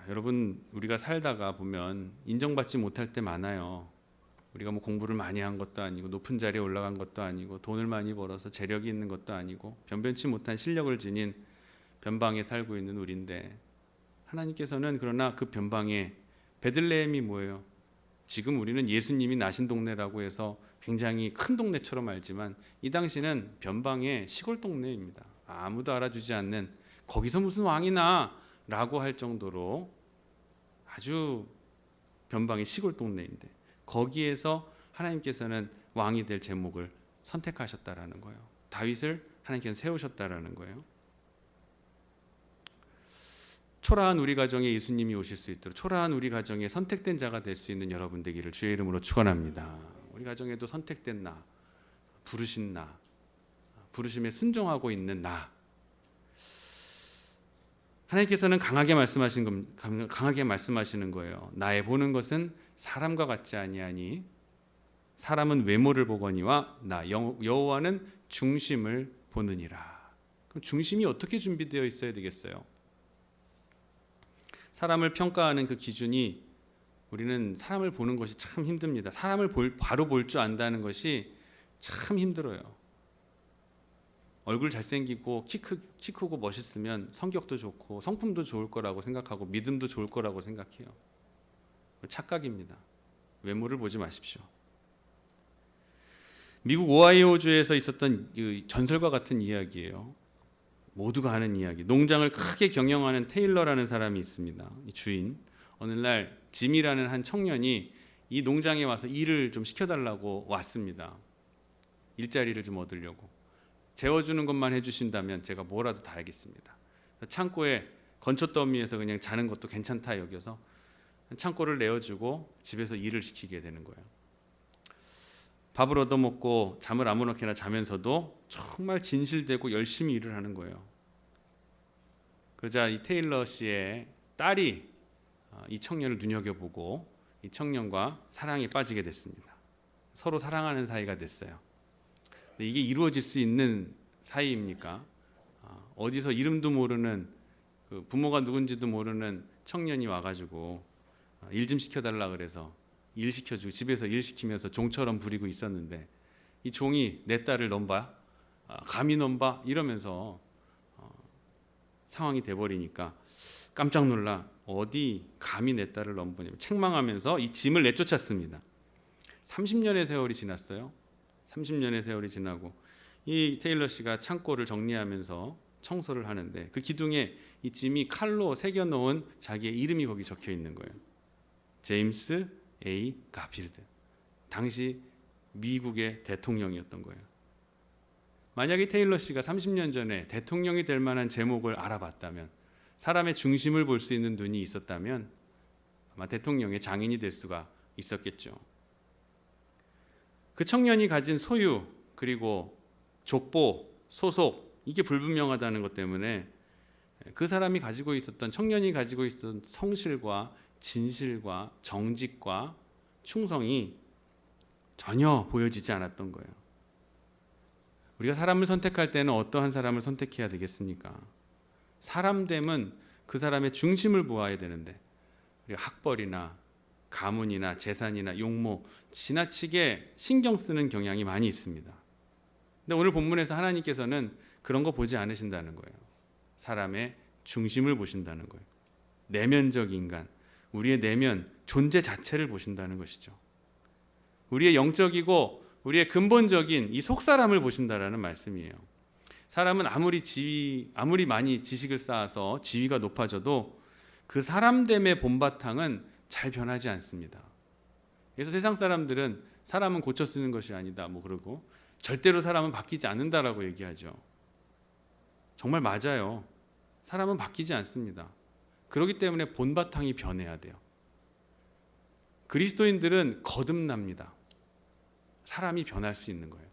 여러분, 우리가 살다가 보면 인정받지 못할 때 많아요. 우리가 뭐 공부를 많이 한 것도 아니고 높은 자리에 올라간 것도 아니고 돈을 많이 벌어서 재력이 있는 것도 아니고 변변치 못한 실력을 지닌 변방에 살고 있는 우리인데 하나님께서는 그러나 그 변방에 베들레헴이 뭐예요? 지금 우리는 예수님이 나신 동네라고 해서 굉장히 큰 동네처럼 알지만 이 당시는 변방의 시골 동네입니다. 아무도 알아주지 않는 거기서 무슨 왕이 나라고 할 정도로 아주 변방의 시골 동네인데 거기에서 하나님께서는 왕이 될 제목을 선택하셨다라는 거예요. 다윗을 하나님께서 세우셨다라는 거예요. 초라한 우리 가정에 예수님이 오실 수 있도록 초라한 우리 가정에 선택된 자가 될 수 있는 여러분 되기를 주의 이름으로 축원합니다. 우리 가정에도 선택된 나, 부르신 나, 부르심에 순종하고 있는 나. 하나님께서는 강하게 말씀하시는 거예요. 나의 보는 것은 사람과 같지 아니하니 사람은 외모를 보거니와 나 여호와는 중심을 보느니라. 그럼 중심이 어떻게 준비되어 있어야 되겠어요? 사람을 평가하는 그 기준이 우리는 사람을 보는 것이 참 힘듭니다. 사람을 바로 볼 줄 안다는 것이 참 힘들어요. 얼굴 잘생기고 키 크고 멋있으면 성격도 좋고 성품도 좋을 거라고 생각하고 믿음도 좋을 거라고 생각해요. 착각입니다. 외모를 보지 마십시오. 미국 오하이오주에서 있었던 전설과 같은 이야기예요. 모두가 아는 이야기. 농장을 크게 경영하는 테일러라는 사람이 있습니다. 이 주인. 어느 날 짐이라는 한 청년이 이 농장에 와서 일을 좀 시켜달라고 왔습니다. 일자리를 좀 얻으려고. 재워주는 것만 해주신다면 제가 뭐라도 다 하겠습니다. 창고에 건초 더미에서 그냥 자는 것도 괜찮다 여겨서 창고를 내어주고 집에서 일을 시키게 되는 거예요. 밥을 얻어먹고 잠을 아무렇게나 자면서도 정말 진실되고 열심히 일을 하는 거예요. 그러자 이 테일러 씨의 딸이 이 청년을 눈여겨보고 이 청년과 사랑에 빠지게 됐습니다. 서로 사랑하는 사이가 됐어요. 근데 이게 이루어질 수 있는 사이입니까? 어디서 이름도 모르는 부모가 누군지도 모르는 청년이 와가지고 일 좀 시켜달라 그래서 일 시켜주고 집에서 일 시키면서 종처럼 부리고 있었는데 이 종이 내 딸을 넘봐 감히 넘봐 이러면서 상황이 돼버리니까 깜짝 놀라 어디 감히 내 딸을 넘보냐 책망하면서 이 짐을 내쫓았습니다. 30년의 세월이 지났어요. 30년의 세월이 지나고 이 테일러 씨가 창고를 정리하면서 청소를 하는데 그 기둥에 이 짐이 칼로 새겨놓은 자기의 이름이 거기 적혀 있는 거예요. 제임스 A. 가필드. 당시 미국의 대통령이었던 거예요. 만약에 테일러 씨가 30년 전에 대통령이 될 만한 제목을 알아봤다면, 사람의 중심을 볼 수 있는 눈이 있었다면 아마 대통령의 장인이 될 수가 있었겠죠. 그 청년이 가진 소유, 그리고 족보, 소속, 이게 불분명하다는 것 때문에 그 사람이 가지고 있었던, 청년이 가지고 있었던 성실과 진실과 정직과 충성이 전혀 보여지지 않았던 거예요. 우리가 사람을 선택할 때는 어떠한 사람을 선택해야 되겠습니까? 사람됨은 그 사람의 중심을 보아야 되는데, 우리가 학벌이나 가문이나 재산이나 용모 지나치게 신경 쓰는 경향이 많이 있습니다. 근데 오늘 본문에서 하나님께서는 그런 거 보지 않으신다는 거예요. 사람의 중심을 보신다는 거예요. 내면적 인간, 우리의 내면, 존재 자체를 보신다는 것이죠. 우리의 영적이고 우리의 근본적인 이 속사람을 보신다라는 말씀이에요. 사람은 아무리 많이 지식을 쌓아서 지위가 높아져도 그 사람됨의 본바탕은 잘 변하지 않습니다. 그래서 세상 사람들은 사람은 고쳐 쓰는 것이 아니다 뭐 그러고 절대로 사람은 바뀌지 않는다라고 얘기하죠. 정말 맞아요. 사람은 바뀌지 않습니다. 그렇기 때문에 본바탕이 변해야 돼요. 그리스도인들은 거듭납니다. 사람이 변할 수 있는 거예요.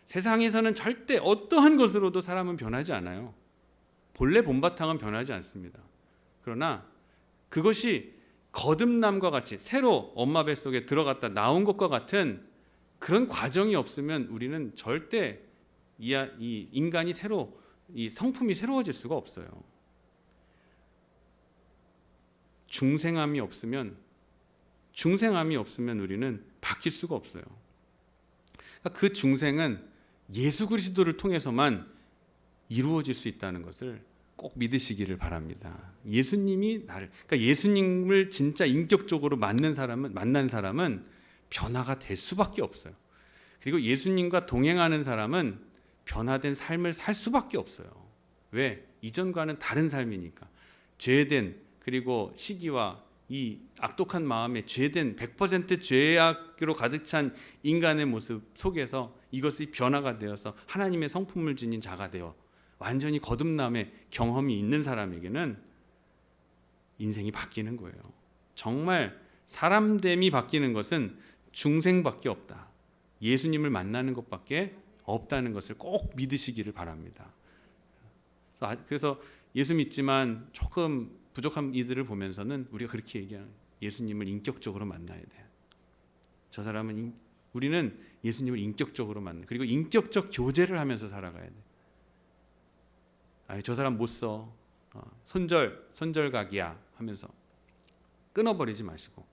세상에서는 절대 어떠한 것으로도 사람은 변하지 않아요. 본래 본바탕은 변하지 않습니다. 그러나 그것이 거듭남과 같이 새로 엄마 뱃속에 들어갔다 나온 것과 같은 그런 과정이 없으면 우리는 절대 이 인간이 새로, 이 성품이 새로워질 수가 없어요. 중생함이 없으면 우리는 바뀔 수가 없어요. 그 중생은 예수 그리스도를 통해서만 이루어질 수 있다는 것을 꼭 믿으시기를 바랍니다. 예수님이 그러니까 예수님을 진짜 인격적으로 만난 사람은 변화가 될 수밖에 없어요. 그리고 예수님과 동행하는 사람은 변화된 삶을 살 수밖에 없어요. 왜? 이전과는 다른 삶이니까. 죄된, 그리고 시기와 이 악독한 마음에 죄된 100% 죄악으로 가득 찬 인간의 모습 속에서 이것이 변화가 되어서 하나님의 성품을 지닌 자가 되어 완전히 거듭남의 경험이 있는 사람에게는 인생이 바뀌는 거예요. 정말 사람됨이 바뀌는 것은 중생밖에 없다. 예수님을 만나는 것밖에 없다는 것을 꼭 믿으시기를 바랍니다. 그래서 예수 믿지만 조금 부족한 이들을 보면서는 우리가 그렇게 얘기하는, 예수님을 인격적으로 만나야 돼. 저 사람은 우리는 예수님을 인격적으로 만나. 그리고 인격적 교제를 하면서 살아가야 돼. 저 사람 못 써. 손절각이야 하면서 끊어버리지 마시고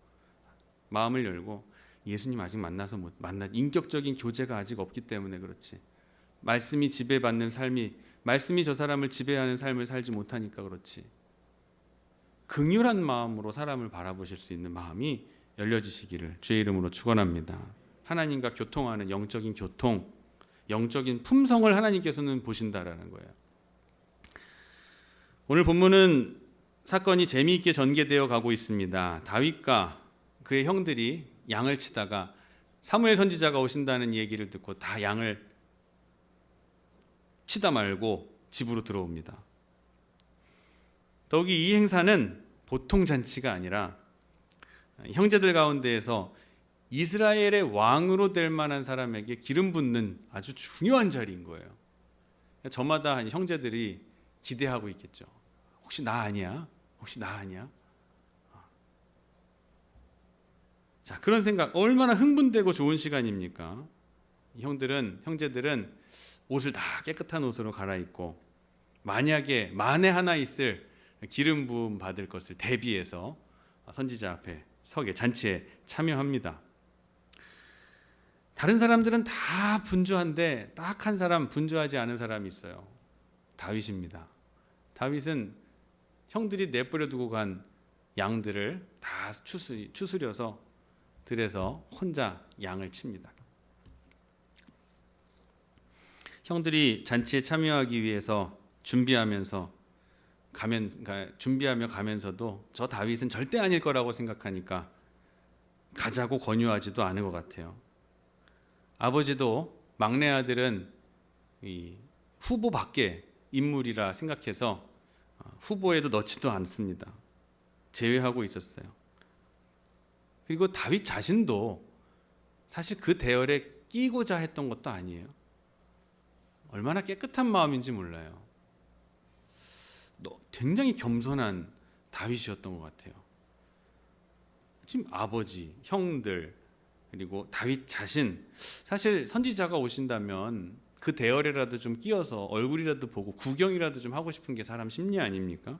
마음을 열고, 예수님 아직 만나서 못 만나, 인격적인 교제가 아직 없기 때문에 그렇지. 말씀이 지배받는 삶이, 말씀이 저 사람을 지배하는 삶을 살지 못하니까 그렇지. 긍휼한 마음으로 사람을 바라보실 수 있는 마음이 열려지시기를 주의 이름으로 축원합니다. 하나님과 교통하는 영적인 교통, 영적인 품성을 하나님께서는 보신다라는 거예요. 오늘 본문은 사건이 재미있게 전개되어 가고 있습니다. 다윗과 그의 형들이 양을 치다가 사무엘 선지자가 오신다는 얘기를 듣고 다 양을 치다 말고 집으로 들어옵니다. 더욱이 이 행사는 보통 잔치가 아니라 형제들 가운데에서 이스라엘의 왕으로 될 만한 사람에게 기름 붓는 아주 중요한 자리인 거예요. 저마다 형제들이 기대하고 있겠죠. 혹시 나 아니야? 혹시 나 아니야? 자, 그런 생각, 얼마나 흥분되고 좋은 시간입니까? 형제들은 옷을 다 깨끗한 옷으로 갈아입고 만약에 만에 하나 있을 기름 부음 받을 것을 대비해서 선지자 앞에 서게 잔치에 참여합니다. 다른 사람들은 다 분주한데 딱 한 사람 분주하지 않은 사람이 있어요. 다윗입니다. 다윗은 형들이 내버려 두고 간 양들을 다 추스려서 들에서 혼자 양을 칩니다. 형들이 잔치에 참여하기 위해서 준비하며 가면서도 저 다윗은 절대 아닐 거라고 생각하니까 가자고 권유하지도 않은 것 같아요. 아버지도 막내 아들은 이 후보 밖의 인물이라 생각해서 후보에도 넣지도 않습니다. 제외하고 있었어요. 그리고 다윗 자신도 사실 그 대열에 끼고자 했던 것도 아니에요. 얼마나 깨끗한 마음인지 몰라요. 굉장히 겸손한 다윗이었던 것 같아요. 지금 아버지, 형들, 그리고 다윗 자신, 사실 선지자가 오신다면 그 대열에라도 좀 끼어서 얼굴이라도 보고 구경이라도 좀 하고 싶은 게 사람 심리 아닙니까?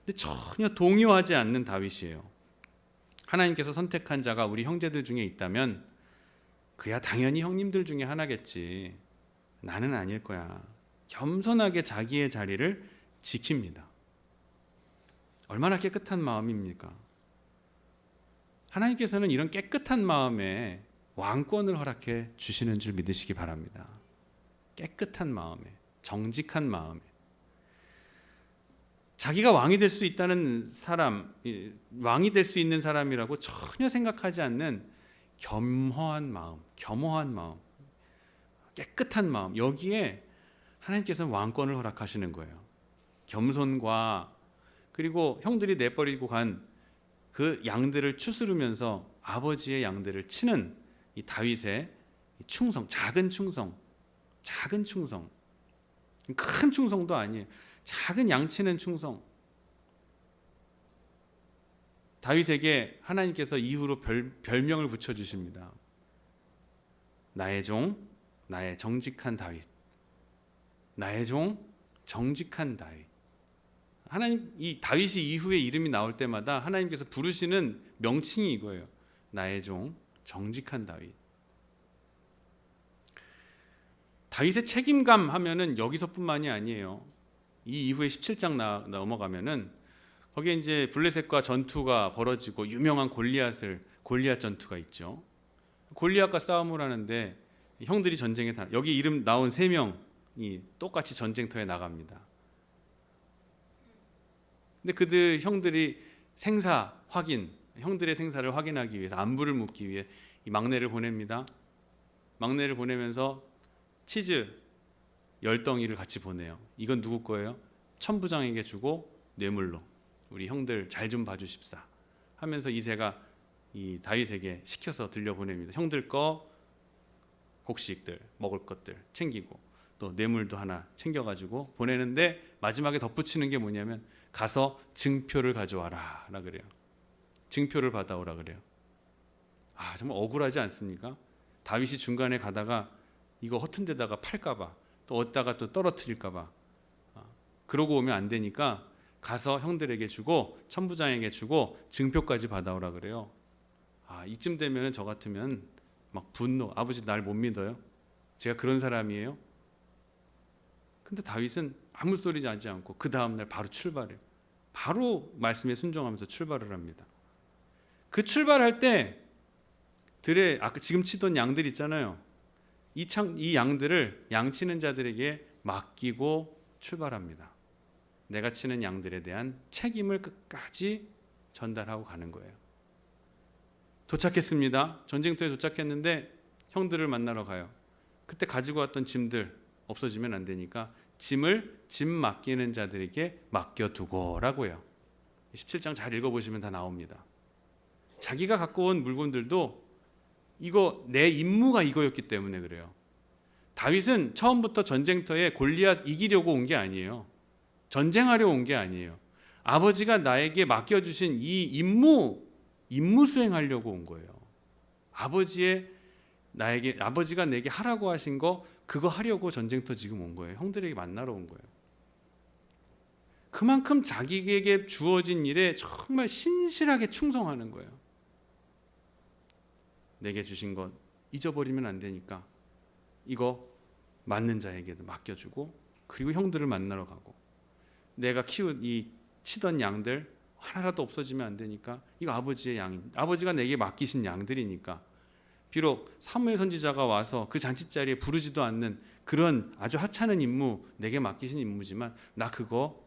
근데 전혀 동요하지 않는 다윗이에요. 하나님께서 선택한 자가 우리 형제들 중에 있다면 그야 당연히 형님들 중에 하나겠지. 나는 아닐 거야. 겸손하게 자기의 자리를 지킵니다. 얼마나 깨끗한 마음입니까? 하나님께서는 이런 깨끗한 마음에 왕권을 허락해 주시는 줄 믿으시기 바랍니다. 깨끗한 마음에, 정직한 마음에. 자기가 왕이 될 수 있다는 사람, 왕이 될 수 있는 사람이라고 전혀 생각하지 않는 겸허한 마음, 깨끗한 마음, 여기에 하나님께서는 왕권을 허락하시는 거예요. 겸손과 그리고 형들이 내버리고 간 그 양들을 추스르면서 아버지의 양들을 치는 이 다윗의 충성, 작은 충성, 큰 충성도 아니에요. 작은 양 치는 충성. 다윗에게 하나님께서 이후로 별명을 붙여주십니다. 나의 종, 나의 정직한 다윗. 나의 종, 정직한 다윗. 하나님, 이 다윗이 이후에 이름이 나올 때마다 하나님께서 부르시는 명칭이 이거예요. 나의 종, 정직한 다윗. 다윗의 책임감 하면은 여기서뿐만이 아니에요. 이 이후에 17장 넘어가면은 거기에 이제 블레셋과 전투가 벌어지고 유명한 골리앗 전투가 있죠. 골리앗과 싸움을 하는데 형들이 전쟁에 여기 이름 나온 3명이 똑같이 전쟁터에 나갑니다. 근데 그들 형들이 형들의 생사를 확인하기 위해서 안부를 묻기 위해 이 막내를 보냅니다. 막내를 보내면서 치즈 10덩이를 같이 보내요. 이건 누구 거예요? 천부장에게 주고 뇌물로 우리 형들 잘 좀 봐주십사 하면서 이새가 이 다윗에게 시켜서 들려보냅니다. 형들 거 곡식들 먹을 것들 챙기고 또 뇌물도 하나 챙겨가지고 보내는데 마지막에 덧붙이는 게 뭐냐면 가서 증표를 가져와라 라 그래요. 증표를 받아오라 그래요. 아, 정말 억울하지 않습니까? 다윗이 중간에 가다가 이거 허튼 데다가 팔까봐 또 어디다가 또 떨어뜨릴까봐 그러고 오면 안 되니까 가서 형들에게 주고 천부장에게 주고 증표까지 받아오라 그래요. 아, 이쯤 되면 저 같으면 막 분노, 아버지 날 못 믿어요? 제가 그런 사람이에요? 근데 다윗은 아무 소리 하지 않고 그 다음날 바로 출발해요. 바로 말씀에 순종하면서 출발을 합니다. 그 출발할 때 들에 아까 지금 치던 양들 있잖아요. 이 양들을 양치는 자들에게 맡기고 출발합니다. 내가 치는 양들에 대한 책임을 끝까지 전달하고 가는 거예요. 도착했습니다. 전쟁터에 도착했는데 형들을 만나러 가요. 그때 가지고 왔던 짐들 없어지면 안 되니까 짐 맡기는 자들에게 맡겨두고라고요. 17장 잘 읽어보시면 다 나옵니다. 자기가 갖고 온 물건들도 이거 내 임무가 이거였기 때문에 그래요. 다윗은 처음부터 전쟁터에 골리앗 이기려고 온 게 아니에요. 전쟁하려 온 게 아니에요. 아버지가 나에게 맡겨주신 이 임무 수행하려고 온 거예요. 아버지가 내게 하라고 하신 거 그거 하려고 전쟁터 지금 온 거예요. 형들에게 만나러 온 거예요. 그만큼 자기에게 주어진 일에 정말 신실하게 충성하는 거예요. 내게 주신 것 잊어버리면 안 되니까 이거 맞는 자에게도 맡겨주고 그리고 형들을 만나러 가고 내가 치던 양들 하나라도 없어지면 안 되니까 이거 아버지의 양인, 아버지가 내게 맡기신 양들이니까, 비록 사무엘 선지자가 와서 그 잔치자리에 부르지도 않는 그런 아주 하찮은 임무, 내게 맡기신 임무지만 나 그거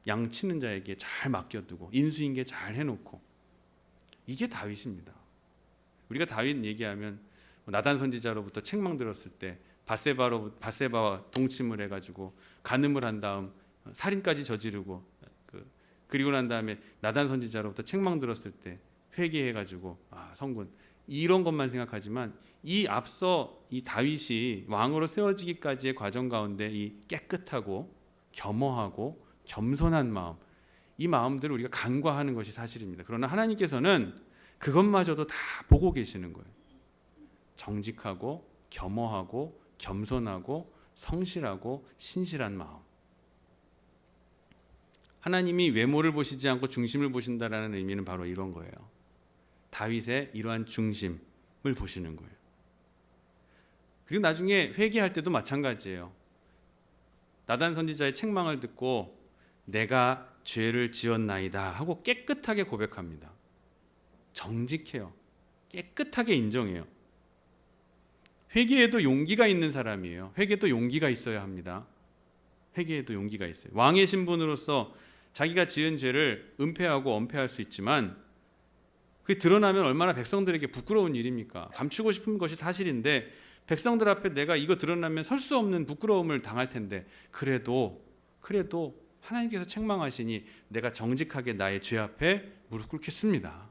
양 치는 자에게 잘 맡겨두고 인수인계 잘 해놓고, 이게 다윗입니다. 우리가 다윗 얘기하면 나단 선지자로부터 책망 들었을 때 바세바와 동침을 해가지고 간음을 한 다음 살인까지 저지르고, 그리고 난 다음에 나단 선지자로부터 책망 들었을 때 회개해가지고 성군, 이런 것만 생각하지만 이 앞서 이 다윗이 왕으로 세워지기까지의 과정 가운데 이 깨끗하고 겸허하고 겸손한 마음, 이 마음들을 우리가 간과하는 것이 사실입니다. 그러나 하나님께서는 그것마저도 다 보고 계시는 거예요. 정직하고 겸허하고 겸손하고 성실하고 신실한 마음. 하나님이 외모를 보시지 않고 중심을 보신다라는 의미는 바로 이런 거예요. 다윗의 이러한 중심을 보시는 거예요. 그리고 나중에 회개할 때도 마찬가지예요. 나단 선지자의 책망을 듣고 내가 죄를 지었나이다 하고 깨끗하게 고백합니다. 정직해요. 깨끗하게 인정해요. 회개에도 용기가 있는 사람이에요. 회개도 용기가 있어야 합니다. 회개에도 용기가 있어요. 왕의 신분으로서 자기가 지은 죄를 은폐하고 엄폐할 수 있지만 그게 드러나면 얼마나 백성들에게 부끄러운 일입니까? 감추고 싶은 것이 사실인데 백성들 앞에 내가 이거 드러나면 설 수 없는 부끄러움을 당할 텐데, 그래도 하나님께서 책망하시니 내가 정직하게 나의 죄 앞에 무릎 꿇겠습니다.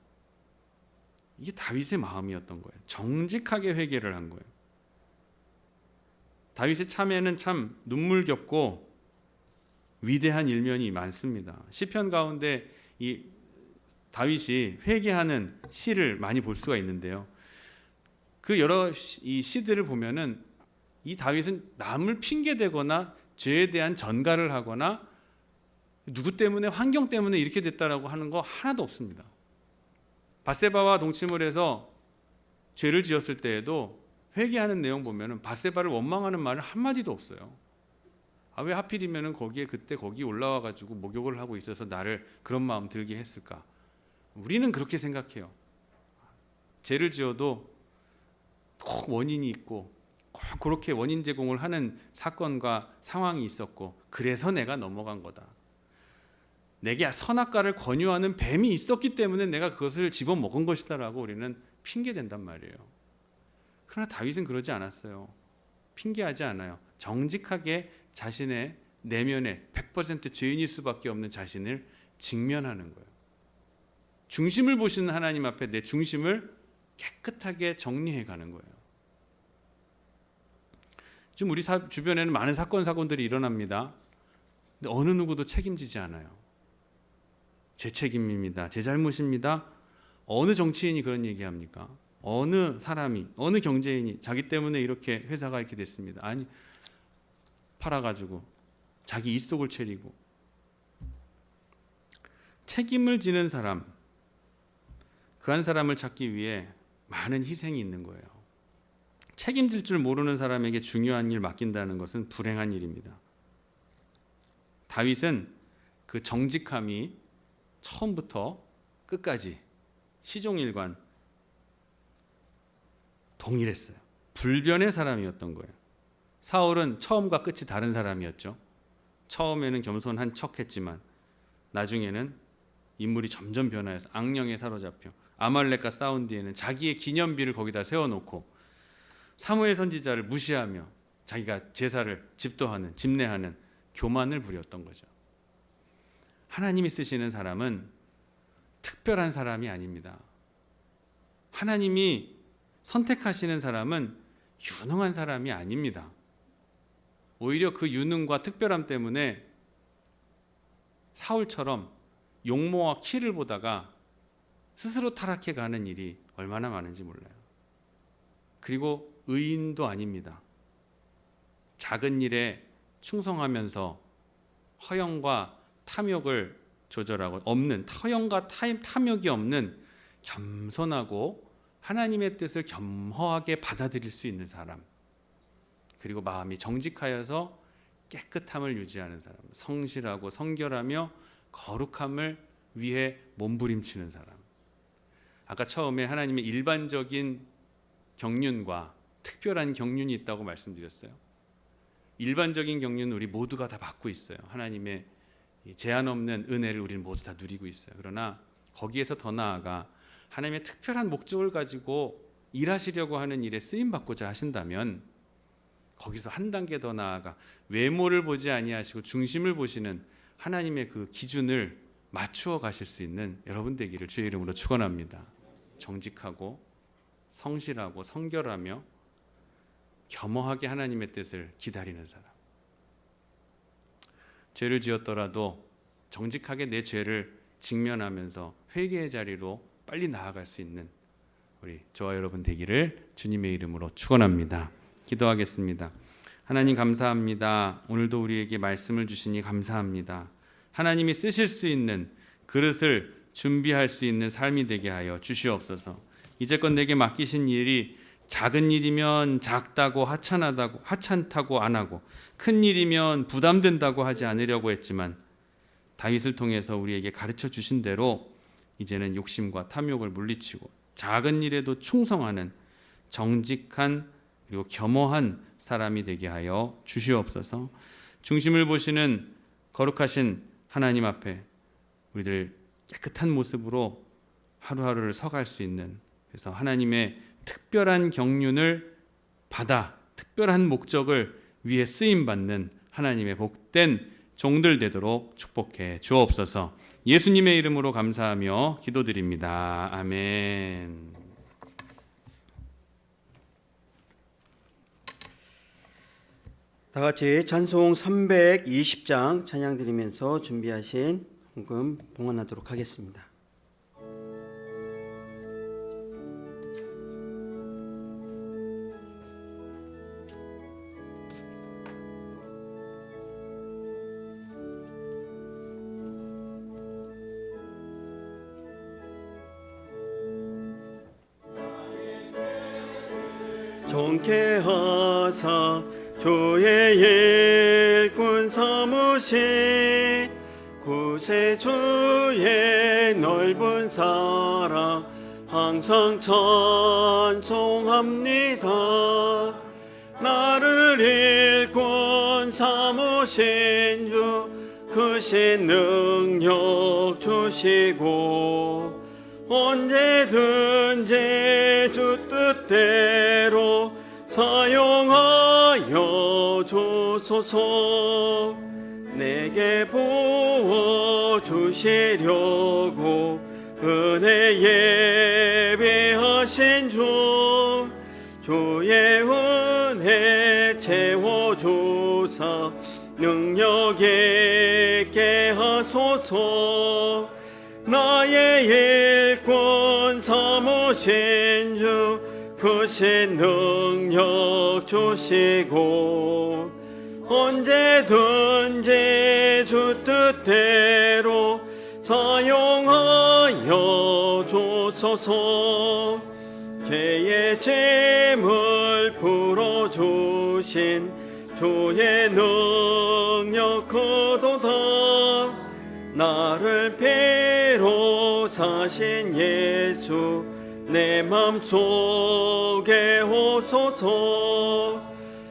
이게 다윗의 마음이었던 거예요. 정직하게 회개를 한 거예요. 다윗의 참회는 참 눈물겹고 위대한 일면이 많습니다. 시편 가운데 이 다윗이 회개하는 시를 많이 볼 수가 있는데요. 그 여러 이 시들을 보면은 이 다윗은 남을 핑계대거나 죄에 대한 전가를 하거나 누구 때문에, 환경 때문에 이렇게 됐다라고 하는 거 하나도 없습니다. 바세바와 동침을 해서 죄를 지었을 때에도 회개하는 내용 보면은 바세바를 원망하는 말은 한마디도 없어요. 왜 하필이면은 그때 거기 올라와 가지고 목욕을 하고 있어서 나를 그런 마음 들게 했을까? 우리는 그렇게 생각해요. 죄를 지어도 꼭 원인이 있고 꼭 그렇게 원인 제공을 하는 사건과 상황이 있었고, 그래서 내가 넘어간 거다. 내게 선악과를 권유하는 뱀이 있었기 때문에 내가 그것을 집어먹은 것이다라고 우리는 핑계댄단 말이에요. 그러나 다윗은 그러지 않았어요. 핑계하지 않아요. 정직하게 자신의 내면에 100% 죄인일 수밖에 없는 자신을 직면하는 거예요. 중심을 보시는 하나님 앞에 내 중심을 깨끗하게 정리해 가는 거예요. 지금 우리 주변에는 많은 사건들이 일어납니다. 근데 어느 누구도 책임지지 않아요. 제 책임입니다. 제 잘못입니다. 어느 정치인이 그런 얘기합니까? 어느 사람이, 어느 경제인이 자기 때문에 이렇게 회사가 이렇게 됐습니다. 아니, 팔아가지고 자기 이속을 채리고. 책임을 지는 사람, 그 한 사람을 찾기 위해 많은 희생이 있는 거예요. 책임질 줄 모르는 사람에게 중요한 일 맡긴다는 것은 불행한 일입니다. 다윗은 그 정직함이 처음부터 끝까지 시종일관 동일했어요. 불변의 사람이었던 거예요. 사울은 처음과 끝이 다른 사람이었죠. 처음에는 겸손한 척했지만 나중에는 인물이 점점 변화해서 악령에 사로잡혀 아말렉과 싸운 뒤에는 자기의 기념비를 거기다 세워놓고 사무엘 선지자를 무시하며 자기가 제사를 집례하는 교만을 부렸던 거죠. 하나님이 쓰시는 사람은 특별한 사람이 아닙니다. 하나님이 선택하시는 사람은 유능한 사람이 아닙니다. 오히려 그 유능과 특별함 때문에 사울처럼 용모와 키를 보다가 스스로 타락해 가는 일이 얼마나 많은지 몰라요. 그리고 의인도 아닙니다. 작은 일에 충성하면서 허영과 탐욕을 조절하고 허영과 탐욕이 없는 겸손하고 하나님의 뜻을 겸허하게 받아들일 수 있는 사람, 그리고 마음이 정직하여서 깨끗함을 유지하는 사람, 성실하고 성결하며 거룩함을 위해 몸부림치는 사람. 아까 처음에 하나님의 일반적인 경륜과 특별한 경륜이 있다고 말씀드렸어요. 일반적인 경륜은 우리 모두가 다 받고 있어요. 하나님의 제한 없는 은혜를 우리는 모두 다 누리고 있어요. 그러나 거기에서 더 나아가 하나님의 특별한 목적을 가지고 일하시려고 하는 일에 쓰임 받고자 하신다면 거기서 한 단계 더 나아가 외모를 보지 아니하시고 중심을 보시는 하나님의 그 기준을 맞추어 가실 수 있는 여러분 되기를 주의 이름으로 축원합니다. 정직하고 성실하고 성결하며 겸허하게 하나님의 뜻을 기다리는 사람. 죄를 지었더라도 정직하게 내 죄를 직면하면서 회개의 자리로 빨리 나아갈 수 있는 우리 저와 여러분 되기를 주님의 이름으로 축원합니다. 기도하겠습니다. 하나님 감사합니다. 오늘도 우리에게 말씀을 주시니 감사합니다. 하나님이 쓰실 수 있는 그릇을 준비할 수 있는 삶이 되게 하여 주시옵소서. 이제껏 내게 맡기신 일이 작은 일이면 작다고 하찮다고 안 하고 큰 일이면 부담된다고 하지 않으려고 했지만 다윗을 통해서 우리에게 가르쳐 주신 대로 이제는 욕심과 탐욕을 물리치고 작은 일에도 충성하는 정직한 그리고 겸허한 사람이 되게 하여 주시옵소서. 중심을 보시는 거룩하신 하나님 앞에 우리들 깨끗한 모습으로 하루하루를 서갈 수 있는, 그래서 하나님의 특별한 경륜을 받아 특별한 목적을 위해 쓰임 받는 하나님의 복된 종들 되도록 축복해 주옵소서. 예수님의 이름으로 감사하며 기도드립니다. 아멘. 다 같이 찬송 320장 찬양 드리면서 준비하신 헌금 봉헌하도록 하겠습니다. 정케 하사 주의 일꾼 삼으신 구세주의 넓은 사랑 항상 찬송합니다. 나를 일꾼 삼으신 주 크신 능력 주시고 언제든지 주 뜻대로 사용하여 주소서. 내게 부어주시려고 은혜 예비하신 주, 주의 은혜 채워주사 능력 있게 하소서. 나의 일꾼 삼으신 주 크신 능력 주시고 언제든지 주 뜻대로 사용하여 주소서. 죄의 짐을 풀어주신 주의 능력 크도다. 나를 피로 사신 예수 내 맘속에 오소서.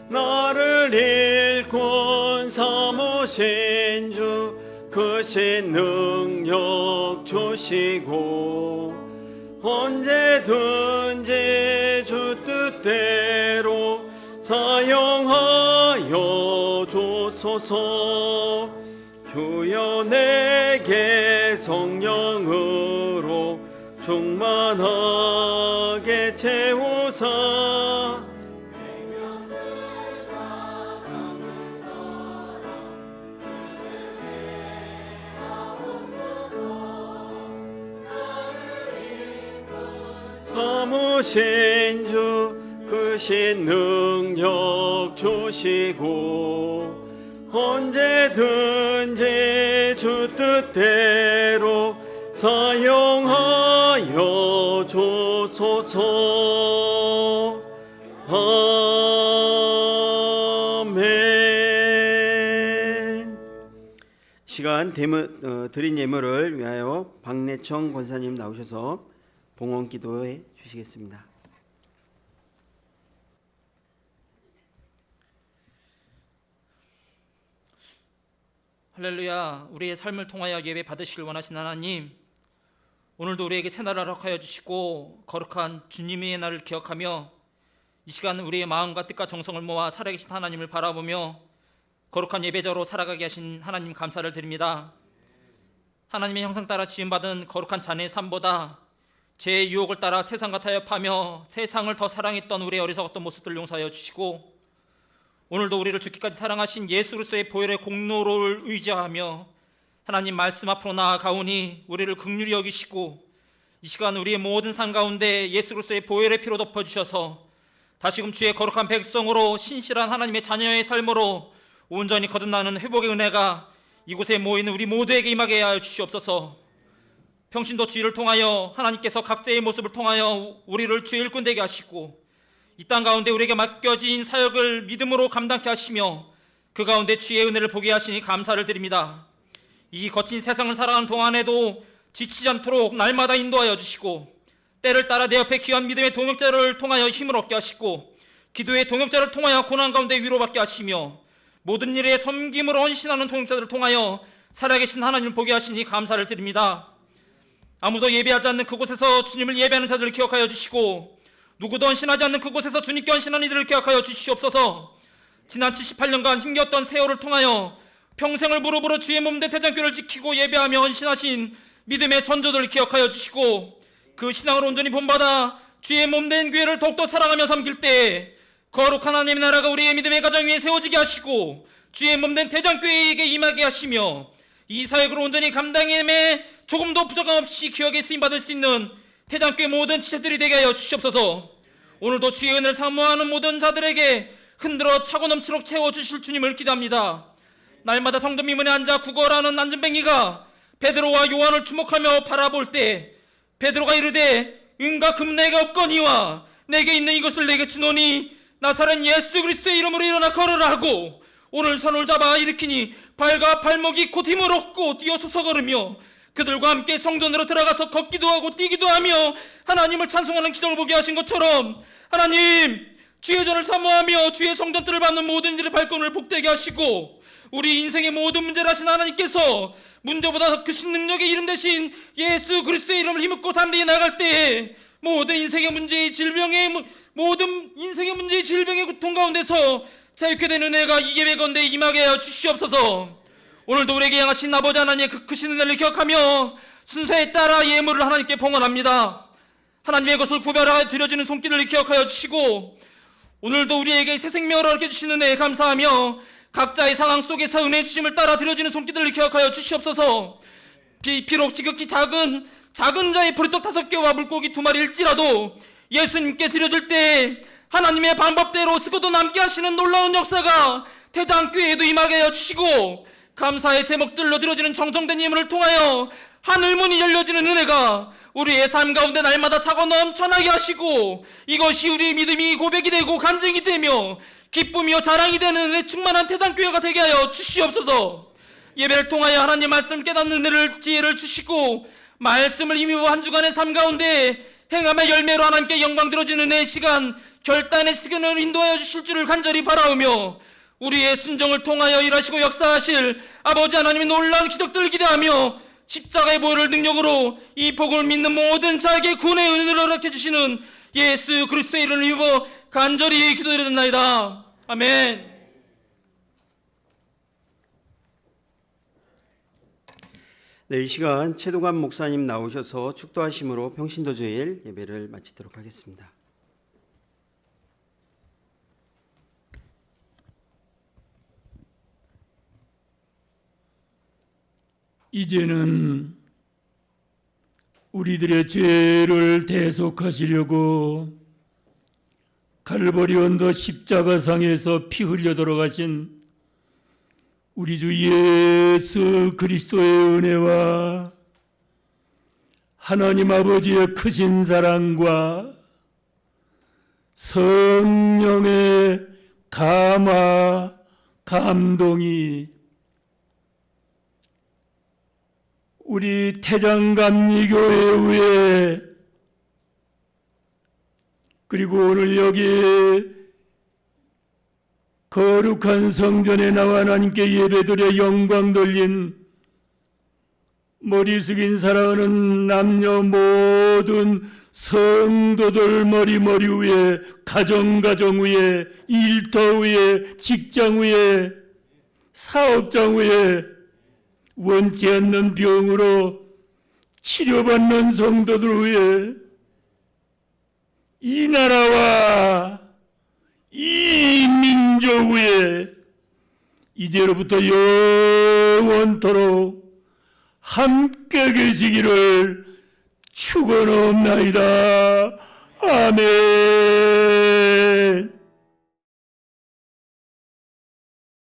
나를 일꾼 삼으신 주 크신 능력 주시고 언제든지 주 뜻대로 사용하여 주소서. 주여 내게 성령으로 충만하게 채우사 삼으신 주 크신 능력 주시고 언제든지 주 뜻대로 사용하여 주소서. 아멘. 시간 드린 예물을 위하여 박내청 권사님 나오셔서 봉헌 기도해 주시겠습니다. 할렐루야. 우리의 삶을 통하여 예배 받으시길 원하신 하나님, 오늘도 우리에게 새날을 허락하여 주시고 거룩한 주님의 날을 기억하며 이 시간 우리의 마음과 뜻과 정성을 모아 살아계신 하나님을 바라보며 거룩한 예배자로 살아가게 하신 하나님 감사를 드립니다. 하나님의 형상 따라 지음받은 거룩한 자녀의 삶보다 죄의 유혹을 따라 세상과 타협하며 세상을 더 사랑했던 우리의 어리석었던 모습들을 용서하여 주시고 오늘도 우리를 죽기까지 사랑하신 예수 그리스도의 보혈의 공로를 의지하며 하나님 말씀 앞으로 나아가오니 우리를 긍휼히 여기시고 이 시간 우리의 모든 삶 가운데 예수 그리스도의 보혈의 피로 덮어주셔서 다시금 주의 거룩한 백성으로 신실한 하나님의 자녀의 삶으로 온전히 거듭나는 회복의 은혜가 이곳에 모이는 우리 모두에게 임하게 하여 주시옵소서. 평신도 주의를 통하여 하나님께서 각자의 모습을 통하여 우리를 주의 일꾼 되게 하시고 이 땅 가운데 우리에게 맡겨진 사역을 믿음으로 감당케 하시며 그 가운데 주의 은혜를 보게 하시니 감사를 드립니다. 이 거친 세상을 살아가는 동안에도 지치지 않도록 날마다 인도하여 주시고 때를 따라 내 옆에 귀한 믿음의 동역자를 통하여 힘을 얻게 하시고 기도의 동역자를 통하여 고난 가운데 위로받게 하시며 모든 일에 섬김으로 헌신하는 동역자들을 통하여 살아계신 하나님을 보게 하시니 감사를 드립니다. 아무도 예배하지 않는 그곳에서 주님을 예배하는 자들을 기억하여 주시고 누구도 헌신하지 않는 그곳에서 주님께 헌신하는 이들을 기억하여 주시옵소서. 지난 78년간 힘겼던 세월을 통하여 평생을 무릎으로 주의 몸된 대장교를 지키고 예배하며 헌신하신 믿음의 선조들을 기억하여 주시고 그 신앙을 온전히 본받아 주의 몸된 교회를 더욱더 사랑하며 섬길 때 거룩한 하나님의 나라가 우리의 믿음의 가정 위에 세워지게 하시고 주의 몸된 대장교회에게 임하게 하시며 이 사역을 온전히 감당함에 조금도 부족함 없이 기억에 쓰임받을 수 있는 대장교회 모든 지체들이 되게 하여 주시옵소서. 오늘도 주의 은혜를 사모하는 모든 자들에게 흔들어 차고 넘치도록 채워주실 주님을 기도합니다. 날마다 성전 미문에 앉아 구걸하는 안전뱅이가 베드로와 요한을 주목하며 바라볼 때 베드로가 이르되 은과 금 내가 없거니와 내게 있는 이것을 내게 주노니 나사렛 예수 그리스도의 이름으로 일어나 걸으라 하고 오늘 손을 잡아 일으키니 발과 발목이 곧 힘을 얻고 뛰어서서 걸으며 그들과 함께 성전으로 들어가서 걷기도 하고 뛰기도 하며 하나님을 찬송하는 기적을 보게 하신 것처럼 하나님 주의 전을 사모하며 주의 성전들을 받는 모든 이들의 발걸음을 복되게 하시고 우리 인생의 모든 문제를 하신 하나님께서 문제보다 더 크신 능력의 이름 대신 예수 그리스도의 이름을 힘입고 담대히 나갈 때에 모든 인생의 문제의 질병의 고통 가운데서 자유케 되는 은혜가 이 예배 가운데 임하게 하여 주시옵소서. 오늘도 우리에게 향하신 아버지 하나님의 그 크신 은혜를 기억하며 순서에 따라 예물을 하나님께 봉헌합니다. 하나님의 것을 구별하여 드려지는 손길을 기억하여 주시고 오늘도 우리에게 새 생명을 허락해 주시는 은혜에 감사하며 각자의 상황 속에서 은혜 주심을 따라 드려지는 손길을 기억하여 주시옵소서. 비록 지극히 작은 자의 보리떡 5개와 물고기 2마리일지라도 예수님께 드려질 때 하나님의 방법대로 쓰고도 남게 하시는 놀라운 역사가 대장교회에도 임하게 하여 주시고 감사의 제목들로 드려지는 정성된 예물을 통하여 하늘문이 열려지는 은혜가 우리의 삶 가운데 날마다 차고 넘쳐나게 하시고 이것이 우리의 믿음이 고백이 되고 간증이 되며 기쁨이요 자랑이 되는 은혜 충만한 대장교회가 되게 하여 주시옵소서. 예배를 통하여 하나님 말씀을 깨닫는 은혜를 지혜를 주시고 말씀을 힘입어 한 주간의 삶 가운데 행함의 열매로 하나님께 영광 들어지는 은혜의 시간 결단의 시간을 인도하여 주실 줄을 간절히 바라오며 우리의 순종을 통하여 일하시고 역사하실 아버지 하나님의 놀라운 기적들을 기대하며 십자가의 보혈을 능력으로 이 복음을 믿는 모든 자에게 구원의 은혜를 허락해 주시는 예수 그리스도의 이름을 입어 간절히 기도드리나이다. 아멘. 네, 이 시간 최동환 목사님 나오셔서 축도하심으로 평신도 주일 예배를 마치도록 하겠습니다. 이제는 우리들의 죄를 대속하시려고 갈보리 언덕 십자가상에서 피 흘려 돌아가신 우리 주 예수 그리스도의 은혜와 하나님 아버지의 크신 사랑과 성령의 감화 감동이 우리 태장감리교회 위에 그리고 오늘 여기 거룩한 성전에 나와 하나님께 예배드려 영광 돌린 머리 숙인 사랑하는 남녀 모든 성도들 머리 위에 가정 위에 일터 위에 직장 위에 사업장 위에 원치 않는 병으로 치료받는 성도들 위해 이 나라와 이 민족 위에 이제로부터 영원토록 함께 계시기를 축원하옵나이다. 아멘.